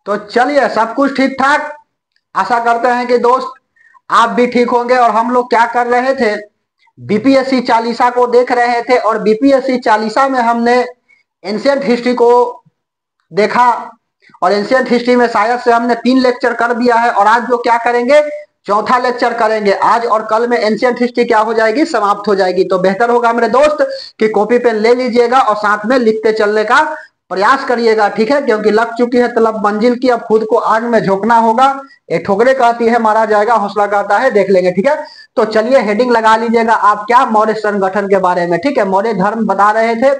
तो चलिए, सब कुछ ठीक ठाक। आशा करते हैं कि दोस्त आप भी ठीक होंगे। और हम लोग क्या कर रहे थे, बीपीएससी चालीसा को देख रहे थे। और बीपीएससी चालीसा में हमने एंशियंट हिस्ट्री को देखा। और एंशियंट हिस्ट्री में शायद से हमने 3 लेक्चर कर दिया है। और आज जो क्या करेंगे, चौथा लेक्चर करेंगे। आज और कल में एंशियंट हिस्ट्री क्या हो जाएगी, समाप्त हो जाएगी। तो बेहतर होगा मेरे दोस्त कि कॉपी पेन ले लीजिएगा और साथ में लिखते चलने का प्रयास करिएगा, ठीक है। क्योंकि लग चुकी है तलब मंजिल की, अब खुद को आग में झोंकना होगा। ये ठोकरे कहती है मारा जाएगा, हौसला कहता है देख लेंगे, ठीक है। तो चलिए हेडिंग लगा लीजिएगा आप, क्या मौर्य संगठन के बारे में, ठीक है। मौर्य धर्म बता रहे थे।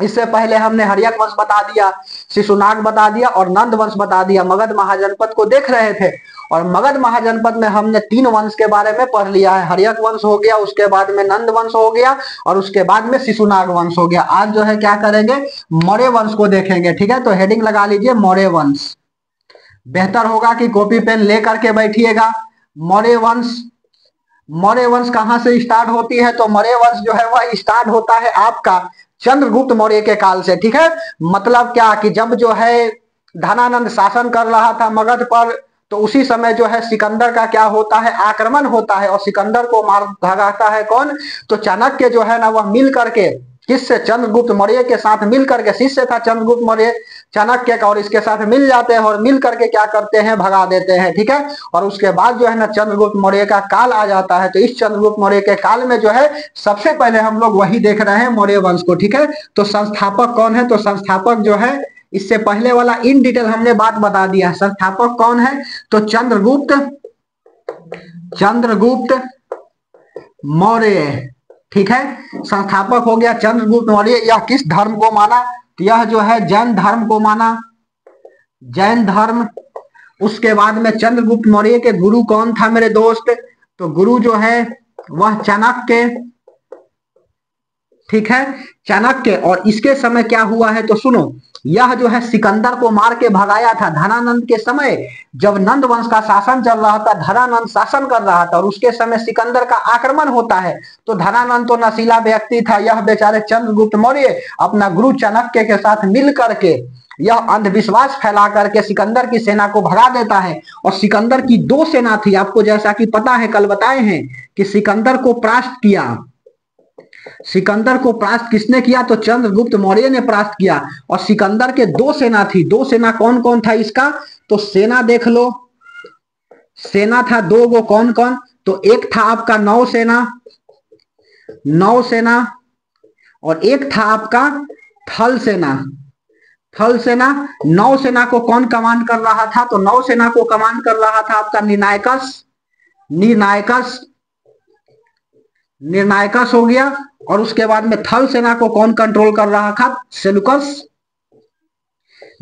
इससे पहले हमने हर्यक वंश बता दिया, शिशुनाग बता दिया और नंद वंश बता दिया। मगध महाजनपद को देख रहे थे। और मगध महाजनपद में हमने 3 वंश के बारे में पढ़ लिया है। हर्यक वंश हो गया, उसके बाद में नंद वंश हो गया, और उसके बाद में शिशुनाग वंश हो गया। आज जो है क्या करेंगे, मौर्य वंश को देखेंगे, ठीक है। तो हेडिंग लगा लीजिए मौर्य वंश। बेहतर होगा कि कॉपी पेन ले करके बैठिएगा। मौर्य वंश, मौर्य वंश कहां से स्टार्ट होती है, तो मौर्य वंश जो है वह स्टार्ट होता है आपका चंद्रगुप्त मौर्य के काल से, ठीक है। मतलब क्या कि जब जो है धनानंद शासन कर रहा था मगध पर, तो उसी समय जो है सिकंदर का क्या होता है, आक्रमण होता है। और सिकंदर को मार भगाता है कौन, तो चाणक्य जो है ना वह मिल करके, किससे, चंद्रगुप्त मौर्य के साथ मिल करके, शिष्य था चंद्रगुप्त मौर्य चाणक्य का, और इसके साथ मिल जाते हैं और मिल करके क्या करते हैं, भगा देते हैं, ठीक है। और उसके बाद जो है ना चंद्रगुप्त मौर्य का काल आ जाता है। तो इस चंद्रगुप्त मौर्य के काल में जो है सबसे पहले हम लोग वही देख रहे हैं, मौर्य वंश को, ठीक है। तो संस्थापक कौन है, तो संस्थापक जो है, इससे पहले वाला इन डिटेल हमने बात बता दिया। संस्थापक कौन है, तो चंद्रगुप्त, चंद्रगुप्त मौर्य, ठीक है। संस्थापक हो गया चंद्रगुप्त मौर्य। यह किस धर्म को माना, तो यह जो है जैन धर्म को माना, जैन धर्म। उसके बाद में चंद्रगुप्त मौर्य के गुरु कौन था मेरे दोस्त, तो गुरु जो है वह चाणक्य, ठीक है, चाणक्य। और इसके समय क्या हुआ है, तो सुनो, यह जो है सिकंदर को मार के भगाया था धनानंद के समय। जब नंद वंश का शासन चल रहा था, धनानंद शासन कर रहा था, और उसके समय सिकंदर का आक्रमण होता है। तो धनानंद तो नशीला व्यक्ति था, यह बेचारे चंद्रगुप्त मौर्य अपना गुरु चाणक्य के साथ मिल करके यह अंधविश्वास फैला करके सिकंदर की सेना को भगा देता है। और सिकंदर की 2 सेना थी, आपको जैसा कि पता है, कल बताए हैं कि सिकंदर को परास्त किया। सिकंदर को परास्त किसने किया, तो चंद्रगुप्त मौर्य ने परास्त किया। और सिकंदर के 2 सेना थी। 2 सेना कौन कौन था इसका, तो सेना देख लो, सेना था 2 गो, कौन कौन, तो एक था आपका नौसेना, नौसेना, और एक था आपका थल सेना, थल सेना। नौसेना को कौन कमांड कर रहा था, तो नौसेना को कमांड कर रहा था आपका निर्णायकस, निर्णायकस, निर्णायकस हो गया। और उसके बाद में थल सेना को कौन कंट्रोल कर रहा था, सेलुकस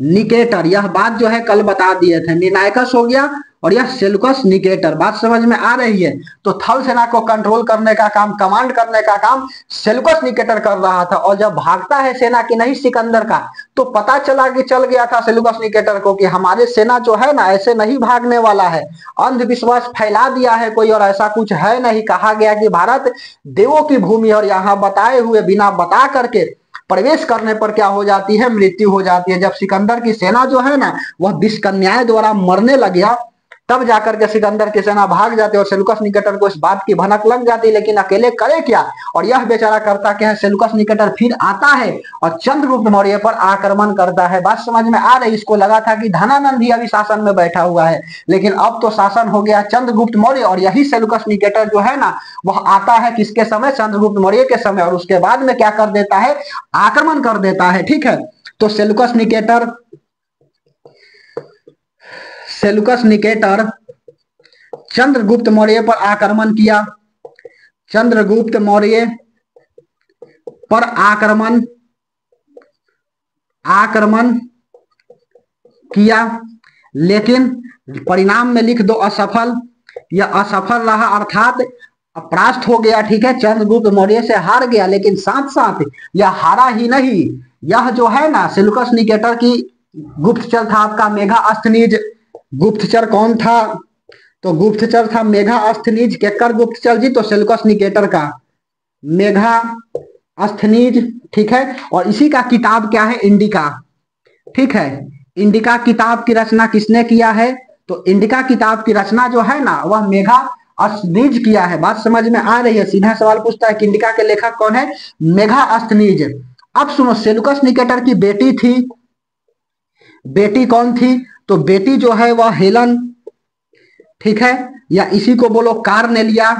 निकेटर। यह बात जो है कल बता दिए थे, निर्णायकस हो गया और यह सेलुकस निकेटर। बात समझ में आ रही है। तो थल सेना को कंट्रोल करने का काम, कमांड करने का काम सेलुकस निकेटर कर रहा था। और जब भागता है सेना की नहीं सिकंदर का, तो पता चला कि चल गया था सेलुकस निकेटर को कि हमारे सेना जो है ना ऐसे नहीं भागने वाला है। अंधविश्वास फैला दिया है कोई, और ऐसा कुछ है नहीं। कहा गया कि भारत देवों की भूमि, और यहाँ बताए हुए बिना बता करके प्रवेश करने पर क्या हो जाती है, मृत्यु हो जाती है। जब सिकंदर की सेना जो है ना वह विषकन्याय द्वारा मरने लग गया, तब जाकर के सिकंदर की सेना भाग जाती है। और सेलुकस निकेटर को इस बात की भनक लग जाती, लेकिन अकेले करे क्या। और यह बेचारा करता क्या है, सेलुकस निकेटर फिर आता है और चंद्रगुप्त मौर्य पर आक्रमण करता है। बात समझ में आ रही। इसको लगा था कि धनानंद ही अभी शासन में बैठा हुआ है, लेकिन अब तो शासन हो गया चंद्रगुप्त मौर्य। और यही सेलुकस निकेटर जो है ना वह आता है किसके समय, चंद्रगुप्त मौर्य के समय। और उसके बाद में क्या कर देता है, आक्रमण कर देता है, ठीक है। तो Seleucus Nicator, Seleucus Nicator Chandragupta Maurya पर आक्रमण किया। चंद्रगुप्त मौर्य पर आक्रमण, आक्रमण किया, लेकिन परिणाम में लिख दो असफल। यह असफल रहा, अर्थात परास्त हो गया, ठीक है। चंद्रगुप्त मौर्य से हार गया, लेकिन साथ साथ यह हारा ही नहीं, यह जो है ना सेलुकस निकेटर की गुप्तचर था आपका मेघास्थनीज। गुप्तचर कौन था, तो गुप्तचर था मेघास्थनीज। केकर गुप्तचर जी, तो सेलुकस निकेटर का मेघास्थनीज, ठीक है। और इसी का किताब क्या है, इंडिका, ठीक है। इंडिका किताब की रचना किसने किया है? तो इंडिका किताब की रचना जो है ना वह मेघा अस्तनीज किया है। बात समझ में आ रही है? सीधा सवाल पूछता है कि इंडिका के लेखक कौन है? मेघा अस्तनीज। अब सुनो, सेल्यूकस निकेटर की बेटी थी, बेटी कौन थी? तो बेटी जो है वह हेलन, ठीक है, या इसी को बोलो कार्नेलिया,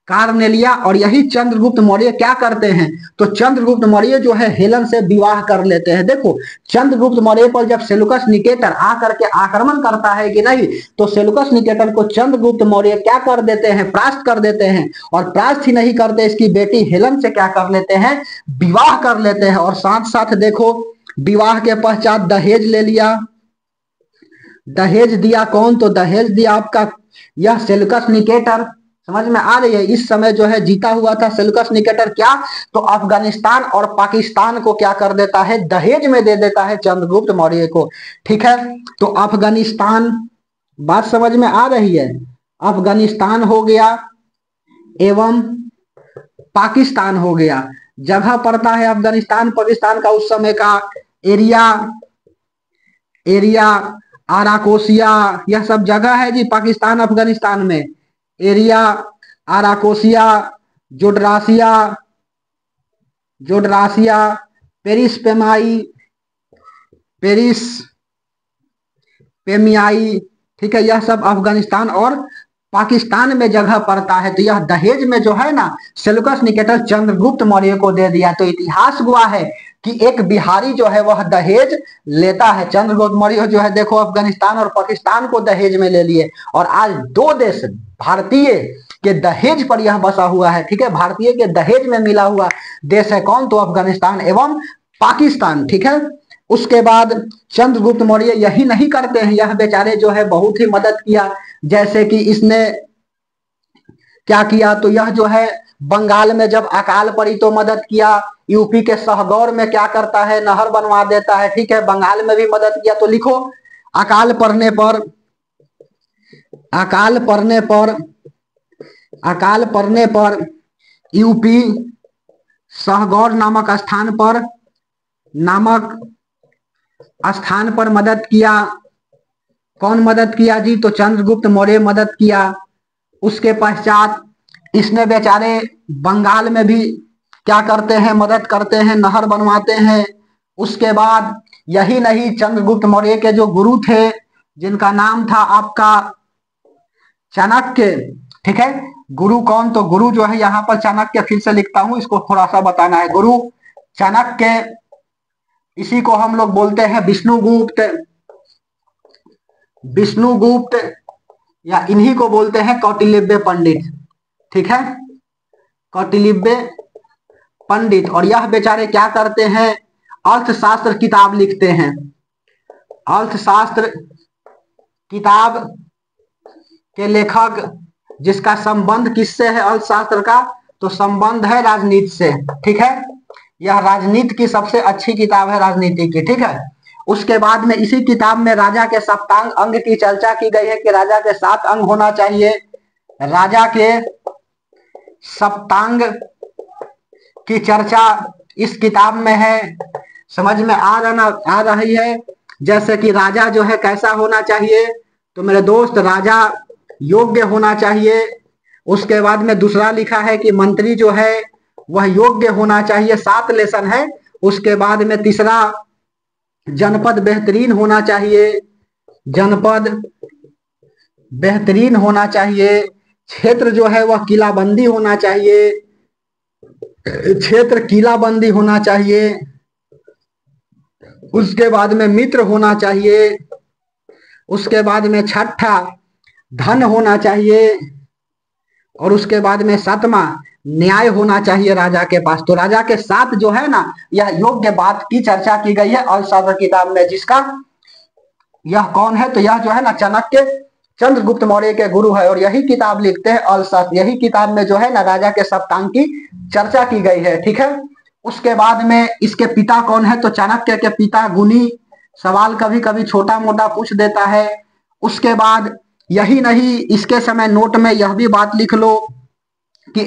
कार्नेलिया। और यही चंद्रगुप्त मौर्य क्या करते हैं? तो चंद्रगुप्त मौर्य जो है हेलन से विवाह कर लेते हैं। देखो, चंद्रगुप्त मौर्य पर जब सेल्यूकस निकेटर आकर के आक्रमण करता है कि नहीं, तो सेल्यूकस निकेटर को चंद्रगुप्त मौर्य क्या कर देते हैं? परास्त कर देते हैं। और परास्त ही नहीं करते, इसकी बेटी हेलन से क्या कर लेते हैं? विवाह कर लेते हैं। और साथ साथ देखो, विवाह के पश्चात दहेज ले लिया। दहेज दिया कौन? तो दहेज दिया आपका यह सेल्यूकस निकेटर। समझ में आ रही है? इस समय जो है जीता हुआ था सेल्यूकस निकेटर। क्या? तो अफगानिस्तान और पाकिस्तान को क्या कर देता है? दहेज में दे देता है चंद्रगुप्त मौर्य को। ठीक है, तो अफगानिस्तान, बात समझ में आ रही है? अफगानिस्तान हो गया एवं पाकिस्तान हो गया। जगह पड़ता है अफगानिस्तान पाकिस्तान का उस समय का एरिया, एरिया आराकोसिया, यह सब जगह है जी पाकिस्तान अफगानिस्तान में। एरिया आराकोसिया, जोडरासिया, जोडरासिया, पेरिस पेमाई, पेरिस पेमियाई, ठीक है, यह सब अफगानिस्तान और पाकिस्तान में जगह पड़ता है। तो यह दहेज में जो है ना सेल्यूकस निकेटर चंद्रगुप्त मौर्य को दे दिया। तो इतिहास गवाह है कि एक बिहारी जो है वह दहेज लेता है। चंद्रगुप्त मौर्य जो है देखो अफगानिस्तान और पाकिस्तान को दहेज में ले लिए। और आज दो देश भारतीय के दहेज पर यह बसा हुआ है। ठीक है, भारतीय के दहेज में मिला हुआ देश है कौन? तो अफगानिस्तान एवं पाकिस्तान। ठीक है, उसके बाद चंद्रगुप्त मौर्य यही नहीं करते हैं, यह बेचारे जो है बहुत ही मदद किया। जैसे कि इसने क्या किया? तो यह जो है बंगाल में जब अकाल पड़ी तो मदद किया। यूपी के सहगौर में क्या करता है? नहर बनवा देता है। ठीक है, बंगाल में भी मदद किया। तो लिखो, अकाल पड़ने पर, अकाल पड़ने पर, अकाल पड़ने पर यूपी सहगौर नामक स्थान पर, नामक स्थान पर मदद किया। कौन मदद किया जी? तो चंद्रगुप्त मौर्य मदद किया। उसके पश्चात इसने बेचारे बंगाल में भी क्या करते हैं? मदद करते हैं, नहर बनवाते हैं। उसके बाद यही नहीं, चंद्रगुप्त मौर्य के जो गुरु थे जिनका नाम था आपका चाणक्य। ठीक है, गुरु कौन? तो गुरु जो है यहाँ पर चाणक्य, फिर से लिखता हूं, इसको थोड़ा सा बताना है। गुरु चाणक्य, इसी को हम लोग बोलते हैं विष्णुगुप्त, विष्णुगुप्त, या इन्हीं को बोलते हैं कौटिल्य पंडित। ठीक है, कौटिल्य पंडित। और यह बेचारे क्या करते हैं? अर्थशास्त्र किताब लिखते हैं। अर्थशास्त्र किताब के लेखक, जिसका संबंध किससे है अर्थशास्त्र का? तो संबंध है राजनीति से। ठीक है, यह राजनीति की सबसे अच्छी किताब है, राजनीति की। ठीक है, उसके बाद में इसी किताब में राजा के सप्तांग अंग की चर्चा की गई है कि राजा के 7 अंग होना चाहिए। राजा के सप्तांग की चर्चा इस किताब में है। समझ में आ रही है? जैसे कि राजा जो है कैसा होना चाहिए? तो मेरे दोस्त, राजा योग्य होना चाहिए। उसके बाद में दूसरा लिखा है कि मंत्री जो है वह योग्य होना चाहिए। 7 लेसन है। उसके बाद में तीसरा, जनपद बेहतरीन होना चाहिए। जनपद बेहतरीन होना चाहिए। क्षेत्र जो है वह किलाबंदी होना चाहिए। क्षेत्र किलाबंदी होना चाहिए। उसके बाद में मित्र होना चाहिए। उसके बाद में छठा, धन होना चाहिए। और उसके बाद में 7वां, न्याय होना चाहिए राजा के पास। तो राजा के 7 जो है ना, यह योग्य बात की चर्चा की गई है अर्थशास्त्र किताब में। जिसका यह कौन है? तो यह जो है ना चाणक्य चंद्रगुप्त मौर्य के गुरु है। और यही किताब लिखते हैं अर्थशास्त्र। यही किताब में जो है ना राजा के सप्तांग की चर्चा की गई है। ठीक है, उसके बाद में इसके पिता कौन है? तो चाणक्य के पिता गुनी। सवाल कभी कभी छोटा मोटा पूछ देता है। उसके बाद यही नहीं, इसके समय नोट में यह भी बात लिख लो कि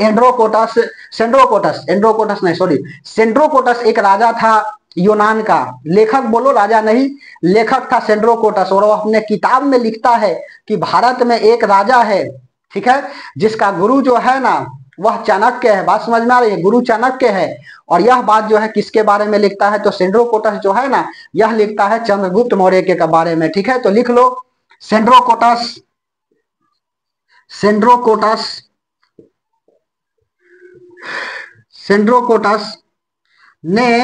सेंड्रोकोटस एक राजा था यूनान का। लेखक बोलो, राजा नहीं, लेखक था सेंड्रोकोटस। और वो अपने किताब में लिखता है कि भारत में एक राजा है, ठीक है, जिसका गुरु जो है ना वह चाणक्य है। बात समझ में आ रही है? गुरु चाणक्य है। और यह बात जो है किसके बारे में लिखता है? तो सेंड्रोकोटस जो है ना यह लिखता है चंद्रगुप्त मौर्य के बारे में, ठीक है। तो लिख लो सेंड्रोकोटस, सेंड्रोकोटस, सेंड्रोकोटस ने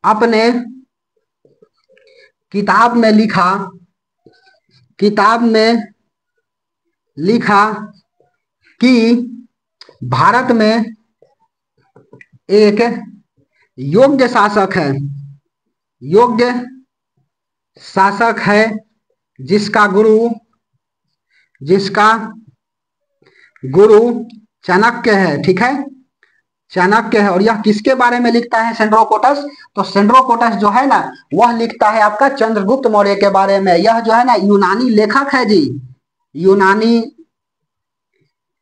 अपने किताब में लिखा, किताब में लिखा कि भारत में एक योग्य शासक है, योग्य शासक है जिसका गुरु चाणक्य है, ठीक है, चाणक्य है। और यह किसके बारे में लिखता है सेंड्रोकोटस? तो सेंड्रोकोटस जो है ना वह लिखता है आपका चंद्रगुप्त मौर्य के बारे में। यह जो है ना यूनानी लेखक है जी, यूनानी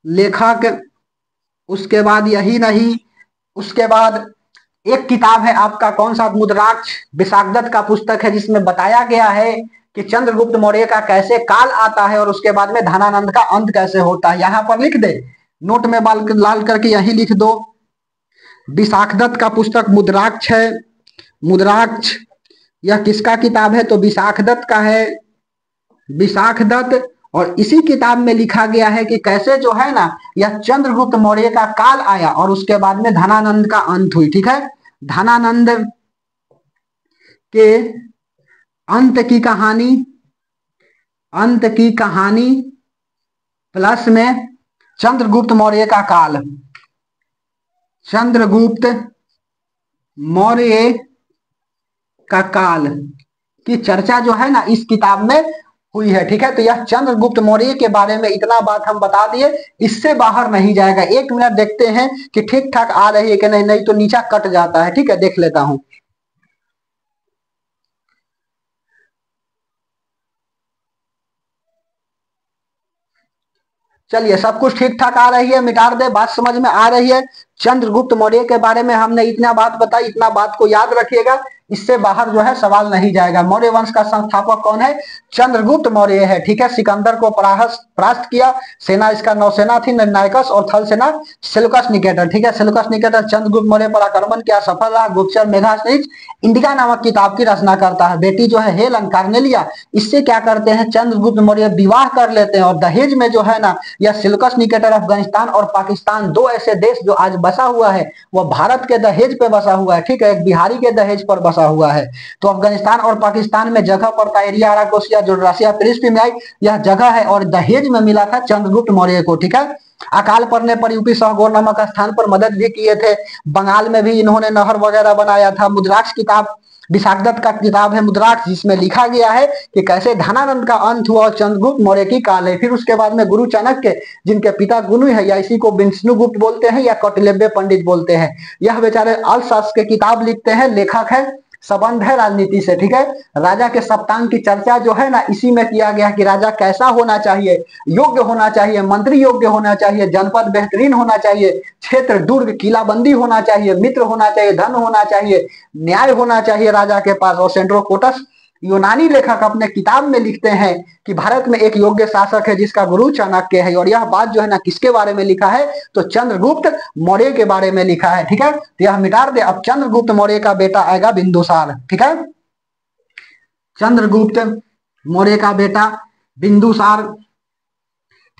लेखक। उसके बाद यही नहीं, उसके बाद एक किताब है आपका कौन सा? मुद्राक्ष, विशाखदत्त का पुस्तक है, जिसमें बताया गया है कि चंद्रगुप्त मौर्य का कैसे काल आता है और उसके बाद में धनानंद का अंत कैसे होता है। यहां पर लिख दे, नोट में लाल करके यही लिख दो। विशाखदत्त का पुस्तक मुद्राक्ष है, मुद्राक्ष यह किसका किताब है? तो विशाखदत्त का है, विशाखदत्त। और इसी किताब में लिखा गया है कि कैसे जो है ना यह चंद्रगुप्त मौर्य का काल आया और उसके बाद में धनानंद का अंत हुई, ठीक है। धनानंद के अंत की कहानी, अंत की कहानी प्लस में चंद्रगुप्त मौर्य का काल, चंद्रगुप्त मौर्य का काल की चर्चा जो है ना इस किताब में हुई है, ठीक है। तो यह चंद्रगुप्त मौर्य के बारे में इतना बात हम बता दिए, इससे बाहर नहीं जाएगा। एक मिनट देखते हैं कि ठीक ठाक आ रही है कि नहीं, नहीं तो नीचा कट जाता है, ठीक है, देख लेता हूं। चलिए सब कुछ ठीक ठाक आ रही है, मिटा दे, बात समझ में आ रही है। चंद्रगुप्त मौर्य के बारे में हमने इतना बात बताई, इतना बात को याद रखिएगा, इससे बाहर जो है सवाल नहीं जाएगा। मौर्य वंश का संस्थापक कौन है? चंद्रगुप्त मौर्य है, ठीक है। सिकंदर को परास्त किया, सेना इसका नौसेना थी निर्णायकस और थल सेना सेल्यूकस निकेटर, ठीक है। सेल्यूकस निकेटर चंद्रगुप्त मौर्य पर आक्रमण किया, सफल रहा। गुप्तचर मेघासनीच इंडिका नामक किताब की रचना करता है। बेटी जो है हेलन कार्नेलिया, इससे क्या करते हैं चंद्रगुप्त मौर्य विवाह कर लेते हैं। और दहेज में जो है ना यह सेल्यूकस निकेटर अफगानिस्तान और पाकिस्तान, दो ऐसे देश जो आज बसा हुआ है वह भारत के दहेज पे बसा हुआ है, ठीक है, एक बिहारी के दहेज पर बसा हुआ है। तो अफगानिस्तान और पाकिस्तान में जगह पड़ता है एरिया अराकोसिया जो रसिया फिलिस्तीन में आई, यह जगह है और दहेज में मिला था चंद्रगुप्त मौर्य को, ठीक है। अकाल पड़ने पर यूपी सहगोर नामक स्थान पर मदद भी किए थे। बंगाल में भी इन्होंने नहर वगैरह बनाया था। मुद्राक्ष किताब, विशाखदत्त का किताब है मुद्राक्ष, जिसमें लिखा गया है कि कैसे धनानंद का अंत हुआ और चंद्रगुप्त मौर्य की काल है। फिर उसके बाद में गुरु चाणक्य, जिनके पिता गुरु है, या इसी को विष्णुगुप्त बोलते हैं या कौटिल्य पंडित बोलते हैं, यह बेचारे अर्थशास्त्र के किताब लिखते हैं, लेखक है, संबंध है राजनीति से, ठीक है। राजा के सप्तांग की चर्चा जो है ना इसी में किया गया कि राजा कैसा होना चाहिए, योग्य होना चाहिए, मंत्री योग्य होना चाहिए, जनपद बेहतरीन होना चाहिए, क्षेत्र दुर्ग किलाबंदी होना चाहिए, मित्र होना चाहिए, धन होना चाहिए, न्याय होना चाहिए राजा के पास। और सेंड्रोकोटस यूनानी लेखक अपने किताब में लिखते हैं कि भारत में एक योग्य शासक है जिसका गुरु चाणक्य है। और यह बात जो है ना किसके बारे में लिखा है? तो चंद्रगुप्त मौर्य के बारे में लिखा है, ठीक है। तो यह मिटा दे। अब चंद्रगुप्त मौर्य का बेटा आएगा बिंदुसार, ठीक है। चंद्रगुप्त मौर्य का बेटा बिंदुसार,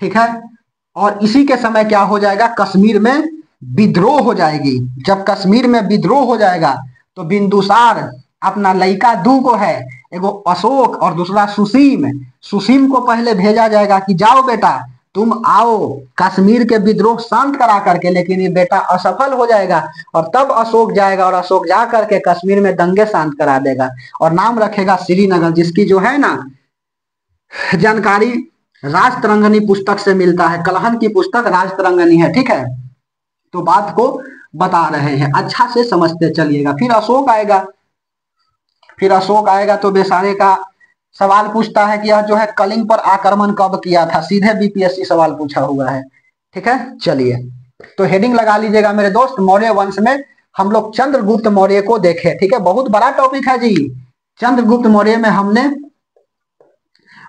ठीक है। और इसी के समय क्या हो जाएगा? कश्मीर में विद्रोह हो जाएगी। जब कश्मीर में विद्रोह हो जाएगा तो बिंदुसार अपना लड़का दू को है, एगो अशोक और दूसरा सुसीम, सुसीम को पहले भेजा जाएगा कि जाओ बेटा तुम आओ कश्मीर के विद्रोह शांत करा करके, लेकिन ये बेटा असफल हो जाएगा। और तब अशोक जाएगा और अशोक जा करके कश्मीर में दंगे शांत करा देगा और नाम रखेगा श्रीनगर, जिसकी जो है ना जानकारी राजतरंगिणी पुस्तक से मिलता है। कलहन की पुस्तक राजतरंगिणी है, ठीक है। तो बात को बता रहे हैं, अच्छा से समझते चलिएगा। फिर अशोक आएगा, फिर अशोक आएगा तो बेचारे का सवाल पूछता है कि यह जो है कलिंग पर आक्रमण कब किया था। सीधे बीपीएससी सवाल पूछा हुआ है, ठीक है। चलिए तो हेडिंग लगा लीजिएगा मेरे दोस्त, मौर्य वंश में हम लोग चंद्रगुप्त मौर्य को देखें। ठीक है, बहुत बड़ा टॉपिक है जी। चंद्रगुप्त मौर्य में हमने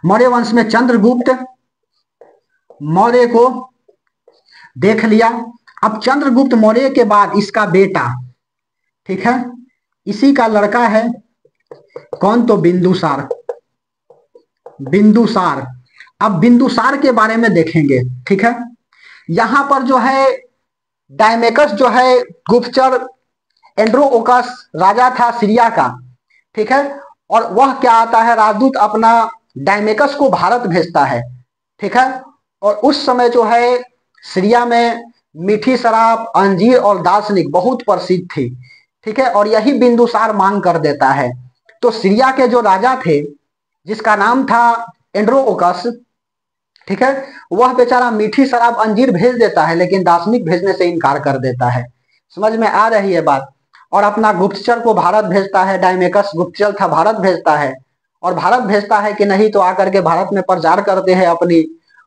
मौर्य वंश में चंद्रगुप्त मौर्य को देख लिया। अब चंद्रगुप्त मौर्य के बाद इसका बेटा, ठीक है, इसी का लड़का है कौन, तो बिंदुसार। बिंदुसार, अब बिंदुसार के बारे में देखेंगे। ठीक है, यहां पर जो है डायमेकस जो है गुप्तचर एंड्रोओकस राजा था सीरिया का। ठीक है, और वह क्या आता है, राजदूत अपना डायमेकस को भारत भेजता है। ठीक है, और उस समय जो है सीरिया में मीठी शराब, अंजीर और दार्शनिक बहुत प्रसिद्ध थी। ठीक है, और यही बिंदुसार मांग कर देता है। तो सीरिया के जो राजा थे जिसका नाम था एंड्रोओकस, ठीक है, वह बेचारा मीठी शराब अंजीर भेज देता है लेकिन दार्शनिक भेजने से इनकार कर देता है। समझ में आ रही है बात। और अपना गुप्तचर को भारत भेजता है, डायमेकस गुप्तचर था, भारत भेजता है। और भारत भेजता है कि नहीं तो आकर के भारत में प्रचार करते हैं अपनी।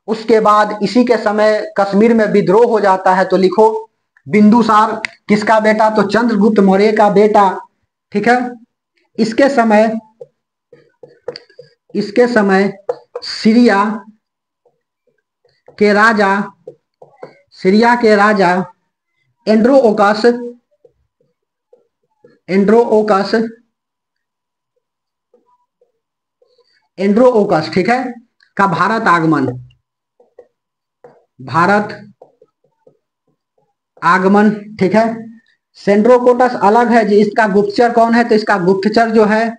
उसके बाद इसी के समय कश्मीर में विद्रोह हो जाता है। तो लिखो बिंदुसार किसका बेटा, तो चंद्रगुप्त मौर्य का बेटा। ठीक है, इसके समय सीरिया के राजा एंड्रोओकस, ठीक है, का भारत आगमन। ठीक है, सेंड्रोकोटस अलग है जी, इसका गुप्तचर कौन है, तो इसका गुप्तचर जो है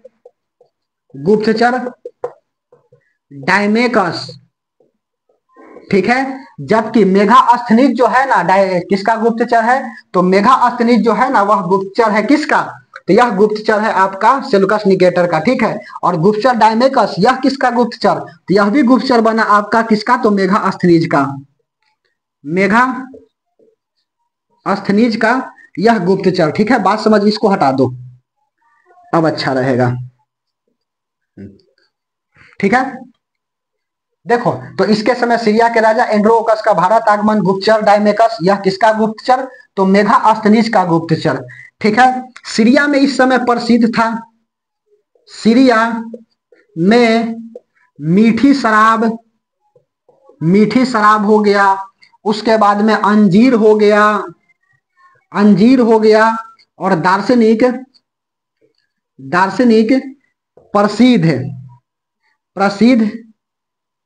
गुप्तचर डायमेकस। ठीक है, जबकि मेघास्थनीज जो है ना, किसका गुप्तचर है, तो मेघास्थनीज जो है ना वह गुप्तचर है किसका, तो यह गुप्तचर है आपका सेल्यूकस निकेटर का। ठीक है, और गुप्तचर डायमेकस यह किसका गुप्तचर, तो यह भी गुप्तचर बना आपका किसका, तो मेघास्थनीज का। मेघास्थनीज का यह गुप्तचर। ठीक है, बात समझ, इसको हटा दो अब अच्छा रहेगा। ठीक है, देखो तो इसके समय सीरिया के राजा एंड्रोओकस का भारत आगमन, गुप्तचर डायमेकस यह किसका गुप्तचर, तो मेघास्थनीज का गुप्तचर। ठीक है, सीरिया में इस समय प्रसिद्ध था, सीरिया में मीठी शराब हो गया, उसके बाद में अंजीर हो गया और दार्शनिक प्रसिद्ध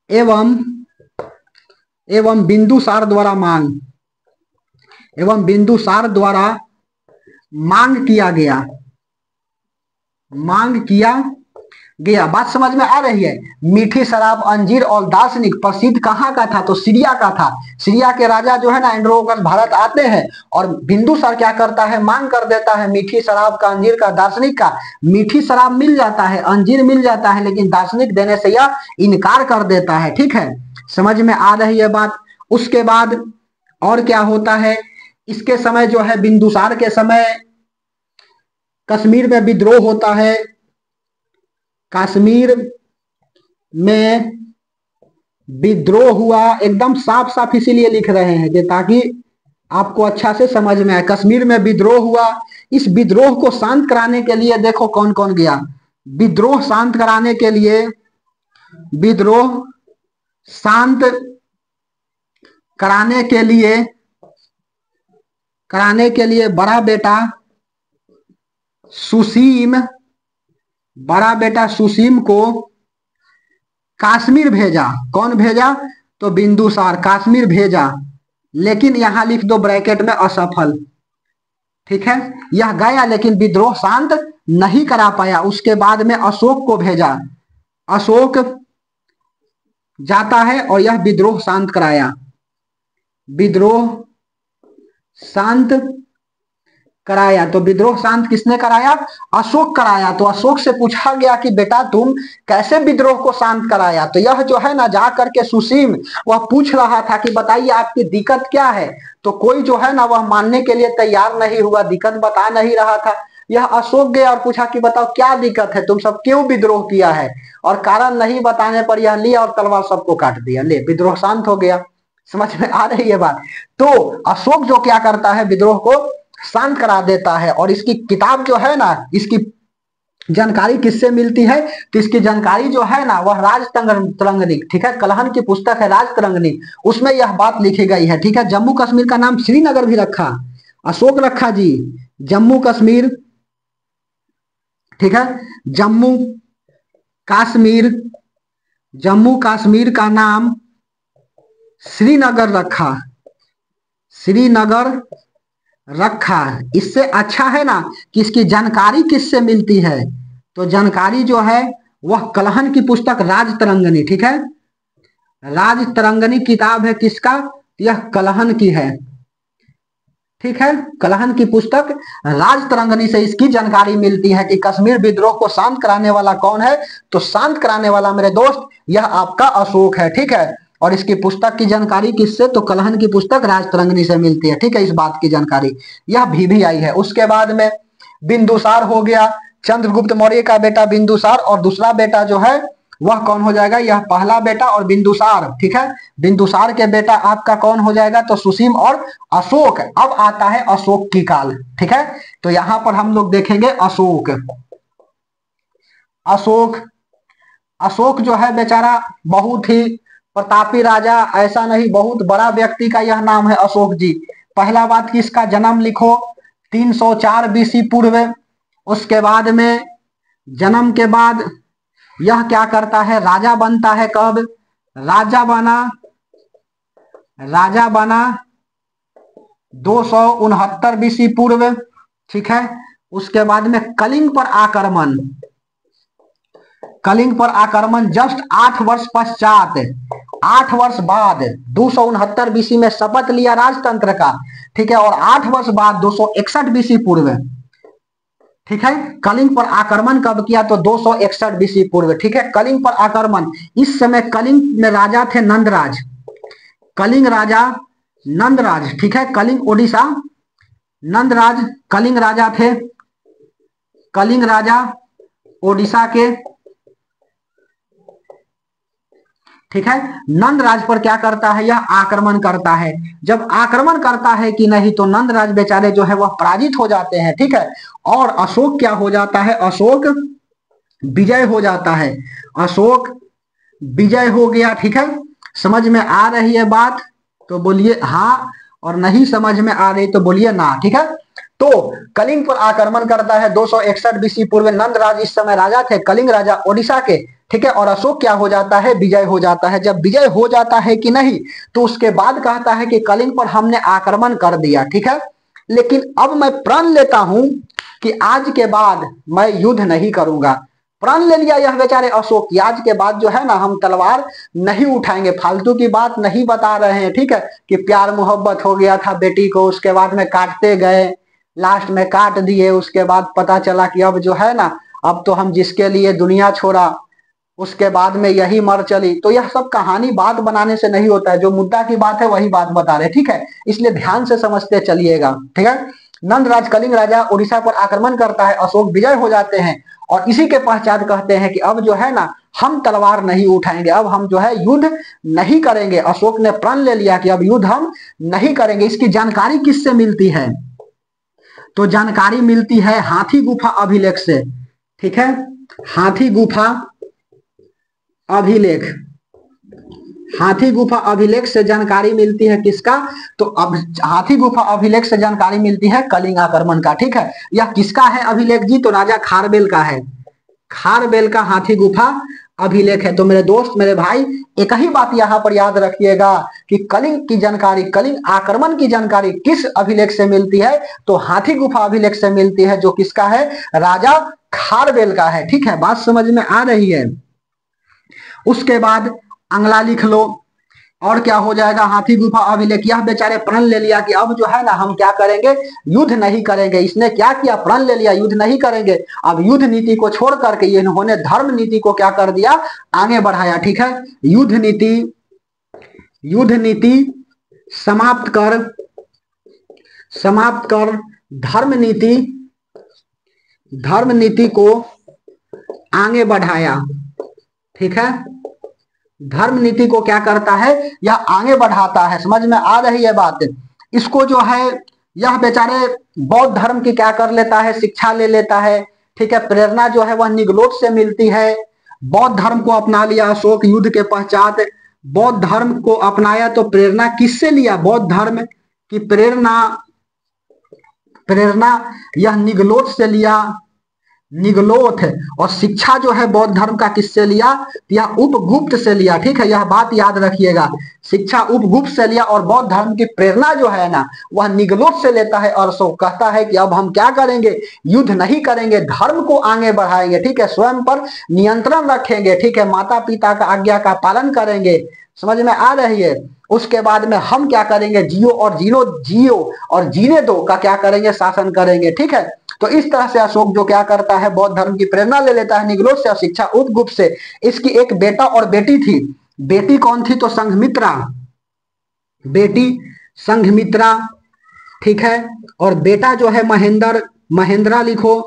एवं बिंदुसार द्वारा मांग किया गया। बात समझ में आ रही है। मीठी शराब, अंजीर और दार्शनिक प्रसिद्ध कहाँ का था, तो सीरिया का था। सीरिया के राजा जो है ना एंड्रोओकस भारत आते हैं और बिंदुसार क्या करता है, मांग कर देता है मीठी शराब का, अंजीर का, दार्शनिक का। मीठी शराब मिल जाता है, अंजीर मिल जाता है, लेकिन दार्शनिक देने से यह इनकार कर देता है। ठीक है, समझ में आ रही है बात। उसके बाद और क्या होता है, इसके समय जो है बिंदुसार के समय कश्मीर में विद्रोह होता है। कश्मीर में विद्रोह हुआ, एकदम साफ साफ इसीलिए लिख रहे हैं कि ताकि आपको अच्छा से समझ में आए। कश्मीर में विद्रोह हुआ, इस विद्रोह को शांत कराने के लिए देखो कौन कौन गया। विद्रोह शांत कराने के लिए बड़ा बेटा सुसीम को कश्मीर भेजा। कौन भेजा, तो बिंदुसार कश्मीर भेजा, लेकिन यहां लिख दो ब्रैकेट में असफल। ठीक है, यह गया लेकिन विद्रोह शांत नहीं करा पाया। उसके बाद में अशोक को भेजा, अशोक जाता है और यह विद्रोह शांत कराया। तो विद्रोह शांत किसने कराया, अशोक कराया। तो अशोक से पूछा गया कि बेटा तुम कैसे विद्रोह को शांत कराया, तो यह जो है ना जा करके सुसीम वह पूछ रहा था कि बताइए आपकी दिक्कत क्या है। तो कोई जो है ना वह मानने के लिए तैयार नहीं हुआ, दिक्कत बता नहीं रहा था। यह अशोक गया और पूछा कि बताओ क्या दिक्कत है, तुम सब क्यों विद्रोह किया है, और कारण नहीं बताने पर यह लिया और तलवार सबको काट दिया। ले, विद्रोह शांत हो गया। समझ में आ रही है बात। तो अशोक जो क्या करता है, विद्रोह को शांत करा देता है। और इसकी किताब जो है ना, इसकी जानकारी किससे मिलती है, तो इसकी जानकारी जो है ना वह राज तरंगिणी, ठीक है, कलहन की पुस्तक है राज तरंगिणी, उसमें यह बात लिखी गई है, ठीक है। जम्मू कश्मीर का नाम श्रीनगर भी रखा, अशोक रखा जी, जम्मू कश्मीर, ठीक है, जम्मू कश्मीर, जम्मू कश्मीर का नाम श्रीनगर रखा, श्रीनगर रखा। इससे अच्छा है ना कि इसकी जानकारी किससे मिलती है, तो जानकारी जो है वह कलहन की पुस्तक राज तरंगिणी, ठीक है, राज तरंगिणी किताब है किसका, यह कलहन की है, ठीक है, कलहन की पुस्तक राज तरंगिणी से इसकी जानकारी मिलती है कि कश्मीर विद्रोह को शांत कराने वाला कौन है, तो शांत कराने वाला मेरे दोस्त यह आपका अशोक है, ठीक है। और इसकी पुस्तक की जानकारी किससे, तो कलहन की पुस्तक राज तरंगिणी से मिलती है, ठीक है, इस बात की जानकारी यह भी आई है। उसके बाद में बिंदुसार हो गया, चंद्रगुप्त मौर्य का बेटा बिंदुसार, और दूसरा बेटा जो है वह कौन हो जाएगा, यह पहला बेटा और बिंदुसार, ठीक है, बिंदुसार के बेटा आपका कौन हो जाएगा, तो सुसीम और अशोक। अब आता है अशोक की काल, ठीक है, तो यहां पर हम लोग देखेंगे अशोक। अशोक, अशोक जो है बेचारा बहुत ही प्रतापी राजा, ऐसा नहीं, बहुत बड़ा व्यक्ति का यह नाम है अशोक जी। पहला बात कि इसका जन्म लिखो 304 बीसी पूर्व। उसके बाद में जन्म के बाद यह क्या करता है, राजा बनता है, कब राजा बना 269 बीसी पूर्व, ठीक है। उसके बाद में कलिंग पर आक्रमण, कलिंग पर आक्रमण जस्ट 8 वर्ष पश्चात, 8 वर्ष बाद 269 बीसी में शपथ लिया राजतंत्र का, ठीक है, और 8 वर्ष बाद 261 बीसी पूर्व, ठीक है, कलिंग पर आक्रमण कब किया, तो 261 बीसी पूर्व, ठीक है, कलिंग पर आक्रमण। इस समय कलिंग में राजा थे नंदराज, कलिंग राजा नंदराज, ठीक है, कलिंग ओडिशा, नंदराज कलिंग राजा थे, कलिंग राजा ओडिशा के, ठीक है। नंदराज पर क्या करता है, यह आक्रमण करता है। जब आक्रमण करता है कि नहीं, तो नंदराज बेचारे जो है वह पराजित हो जाते हैं, ठीक है, और अशोक क्या हो जाता है, अशोक विजय हो जाता है, अशोक विजय हो गया, ठीक है। समझ में आ रही है बात तो बोलिए हाँ, और नहीं समझ में आ रही तो बोलिए ना, ठीक है। तो कलिंग पर आक्रमण करता है 261 बीसी पूर्व, नंदराज इस समय राजा थे, कलिंग राजा ओडिशा के, ठीक है, और अशोक क्या हो जाता है, विजय हो जाता है। जब विजय हो जाता है कि नहीं, तो उसके बाद कहता है कि कलिंग पर हमने आक्रमण कर दिया, ठीक है, लेकिन अब मैं प्रण लेता हूं कि आज के बाद मैं युद्ध नहीं करूंगा। प्रण ले लिया यह बेचारे अशोक, आज के बाद जो है ना हम तलवार नहीं उठाएंगे, फालतू की बात नहीं बता रहे हैं, ठीक है, कि प्यार मोहब्बत हो गया था बेटी को, उसके बाद में काटते गए, लास्ट में काट दिए, उसके बाद पता चला कि अब जो है ना, अब तो हम जिसके लिए दुनिया छोड़ा उसके बाद में यही मर चली। तो यह सब कहानी बात बनाने से नहीं होता है, जो मुद्दा की बात है वही बात बता रहे, ठीक है, इसलिए ध्यान से समझते चलिएगा, ठीक है। नंदराज कलिंग राजा उड़ीसा पर आक्रमण करता है, अशोक विजय हो जाते हैं, और इसी के पश्चात कहते हैं कि अब जो है ना हम तलवार नहीं उठाएंगे, अब हम जो है युद्ध नहीं करेंगे। अशोक ने प्रण ले लिया कि अब युद्ध हम नहीं करेंगे। इसकी जानकारी किससे मिलती है, तो जानकारी मिलती है हाथी गुफा अभिलेख से, ठीक है, हाथी गुफा अभिलेख, हाथी गुफा अभिलेख से जानकारी मिलती है किसका, तो अब हाथी गुफा अभिलेख से जानकारी मिलती है कलिंग आक्रमण का, ठीक है। यह किसका है अभिलेख जी, तो राजा खारबेल का है, खारबेल का हाथी गुफा अभिलेख है। तो मेरे दोस्त मेरे भाई एक ही बात यहाँ पर याद रखिएगा कि कलिंग की जानकारी, कलिंग आक्रमण की जानकारी किस अभिलेख से मिलती है, तो हाथी गुफा अभिलेख से मिलती है, जो किसका है, राजा खारबेल का है, ठीक है, बात समझ में आ रही है। उसके बाद अगला लिख लो, और क्या हो जाएगा, हाथी गुफा अभिलेख। यह बेचारे प्रण ले लिया कि अब जो है ना हम क्या करेंगे, युद्ध नहीं करेंगे। इसने क्या किया, प्रण ले लिया युद्ध नहीं करेंगे। अब युद्ध नीति को छोड़ करके इन्होंने धर्म नीति को क्या कर दिया, आगे बढ़ाया, ठीक है। युद्ध नीति समाप्त कर धर्म नीति को आगे बढ़ाया, ठीक है। धर्म नीति को क्या करता है, यह आगे बढ़ाता है। समझ में आ रही है बात। इसको जो है यह बेचारे बौद्ध धर्म की क्या कर लेता है, शिक्षा ले लेता है, ठीक है। प्रेरणा जो है वह निगलोट से मिलती है। बौद्ध धर्म को अपना लिया अशोक युद्ध के पश्चात। बौद्ध धर्म को अपनाया तो प्रेरणा किससे लिया, बौद्ध धर्म की प्रेरणा प्रेरणा यह निगलोट से लिया, निगलोथ। और शिक्षा जो है बौद्ध धर्म का किससे लिया, यह उपगुप्त से लिया, ठीक है। यह बात याद रखिएगा, शिक्षा उपगुप्त से लिया और बौद्ध धर्म की प्रेरणा जो है ना वह निगलोथ से लेता है। और सो कहता है कि अब हम क्या करेंगे, युद्ध नहीं करेंगे, धर्म को आगे बढ़ाएंगे, ठीक है, स्वयं पर नियंत्रण रखेंगे, ठीक है, माता पिता का आज्ञा का पालन करेंगे। समझ में आ रही है। उसके बाद में हम क्या करेंगे, जियो और जीने दो का क्या करेंगे, शासन करेंगे, ठीक है। तो इस तरह से अशोक जो क्या करता है, बौद्ध धर्म की प्रेरणा ले लेता है निगलोट से और शिक्षा उपगुप्त से। इसकी एक बेटा और बेटी थी। बेटी कौन थी, तो संघमित्रा, बेटी संघमित्रा, ठीक है। और बेटा जो है महेंद्र, महेंद्रा लिखो,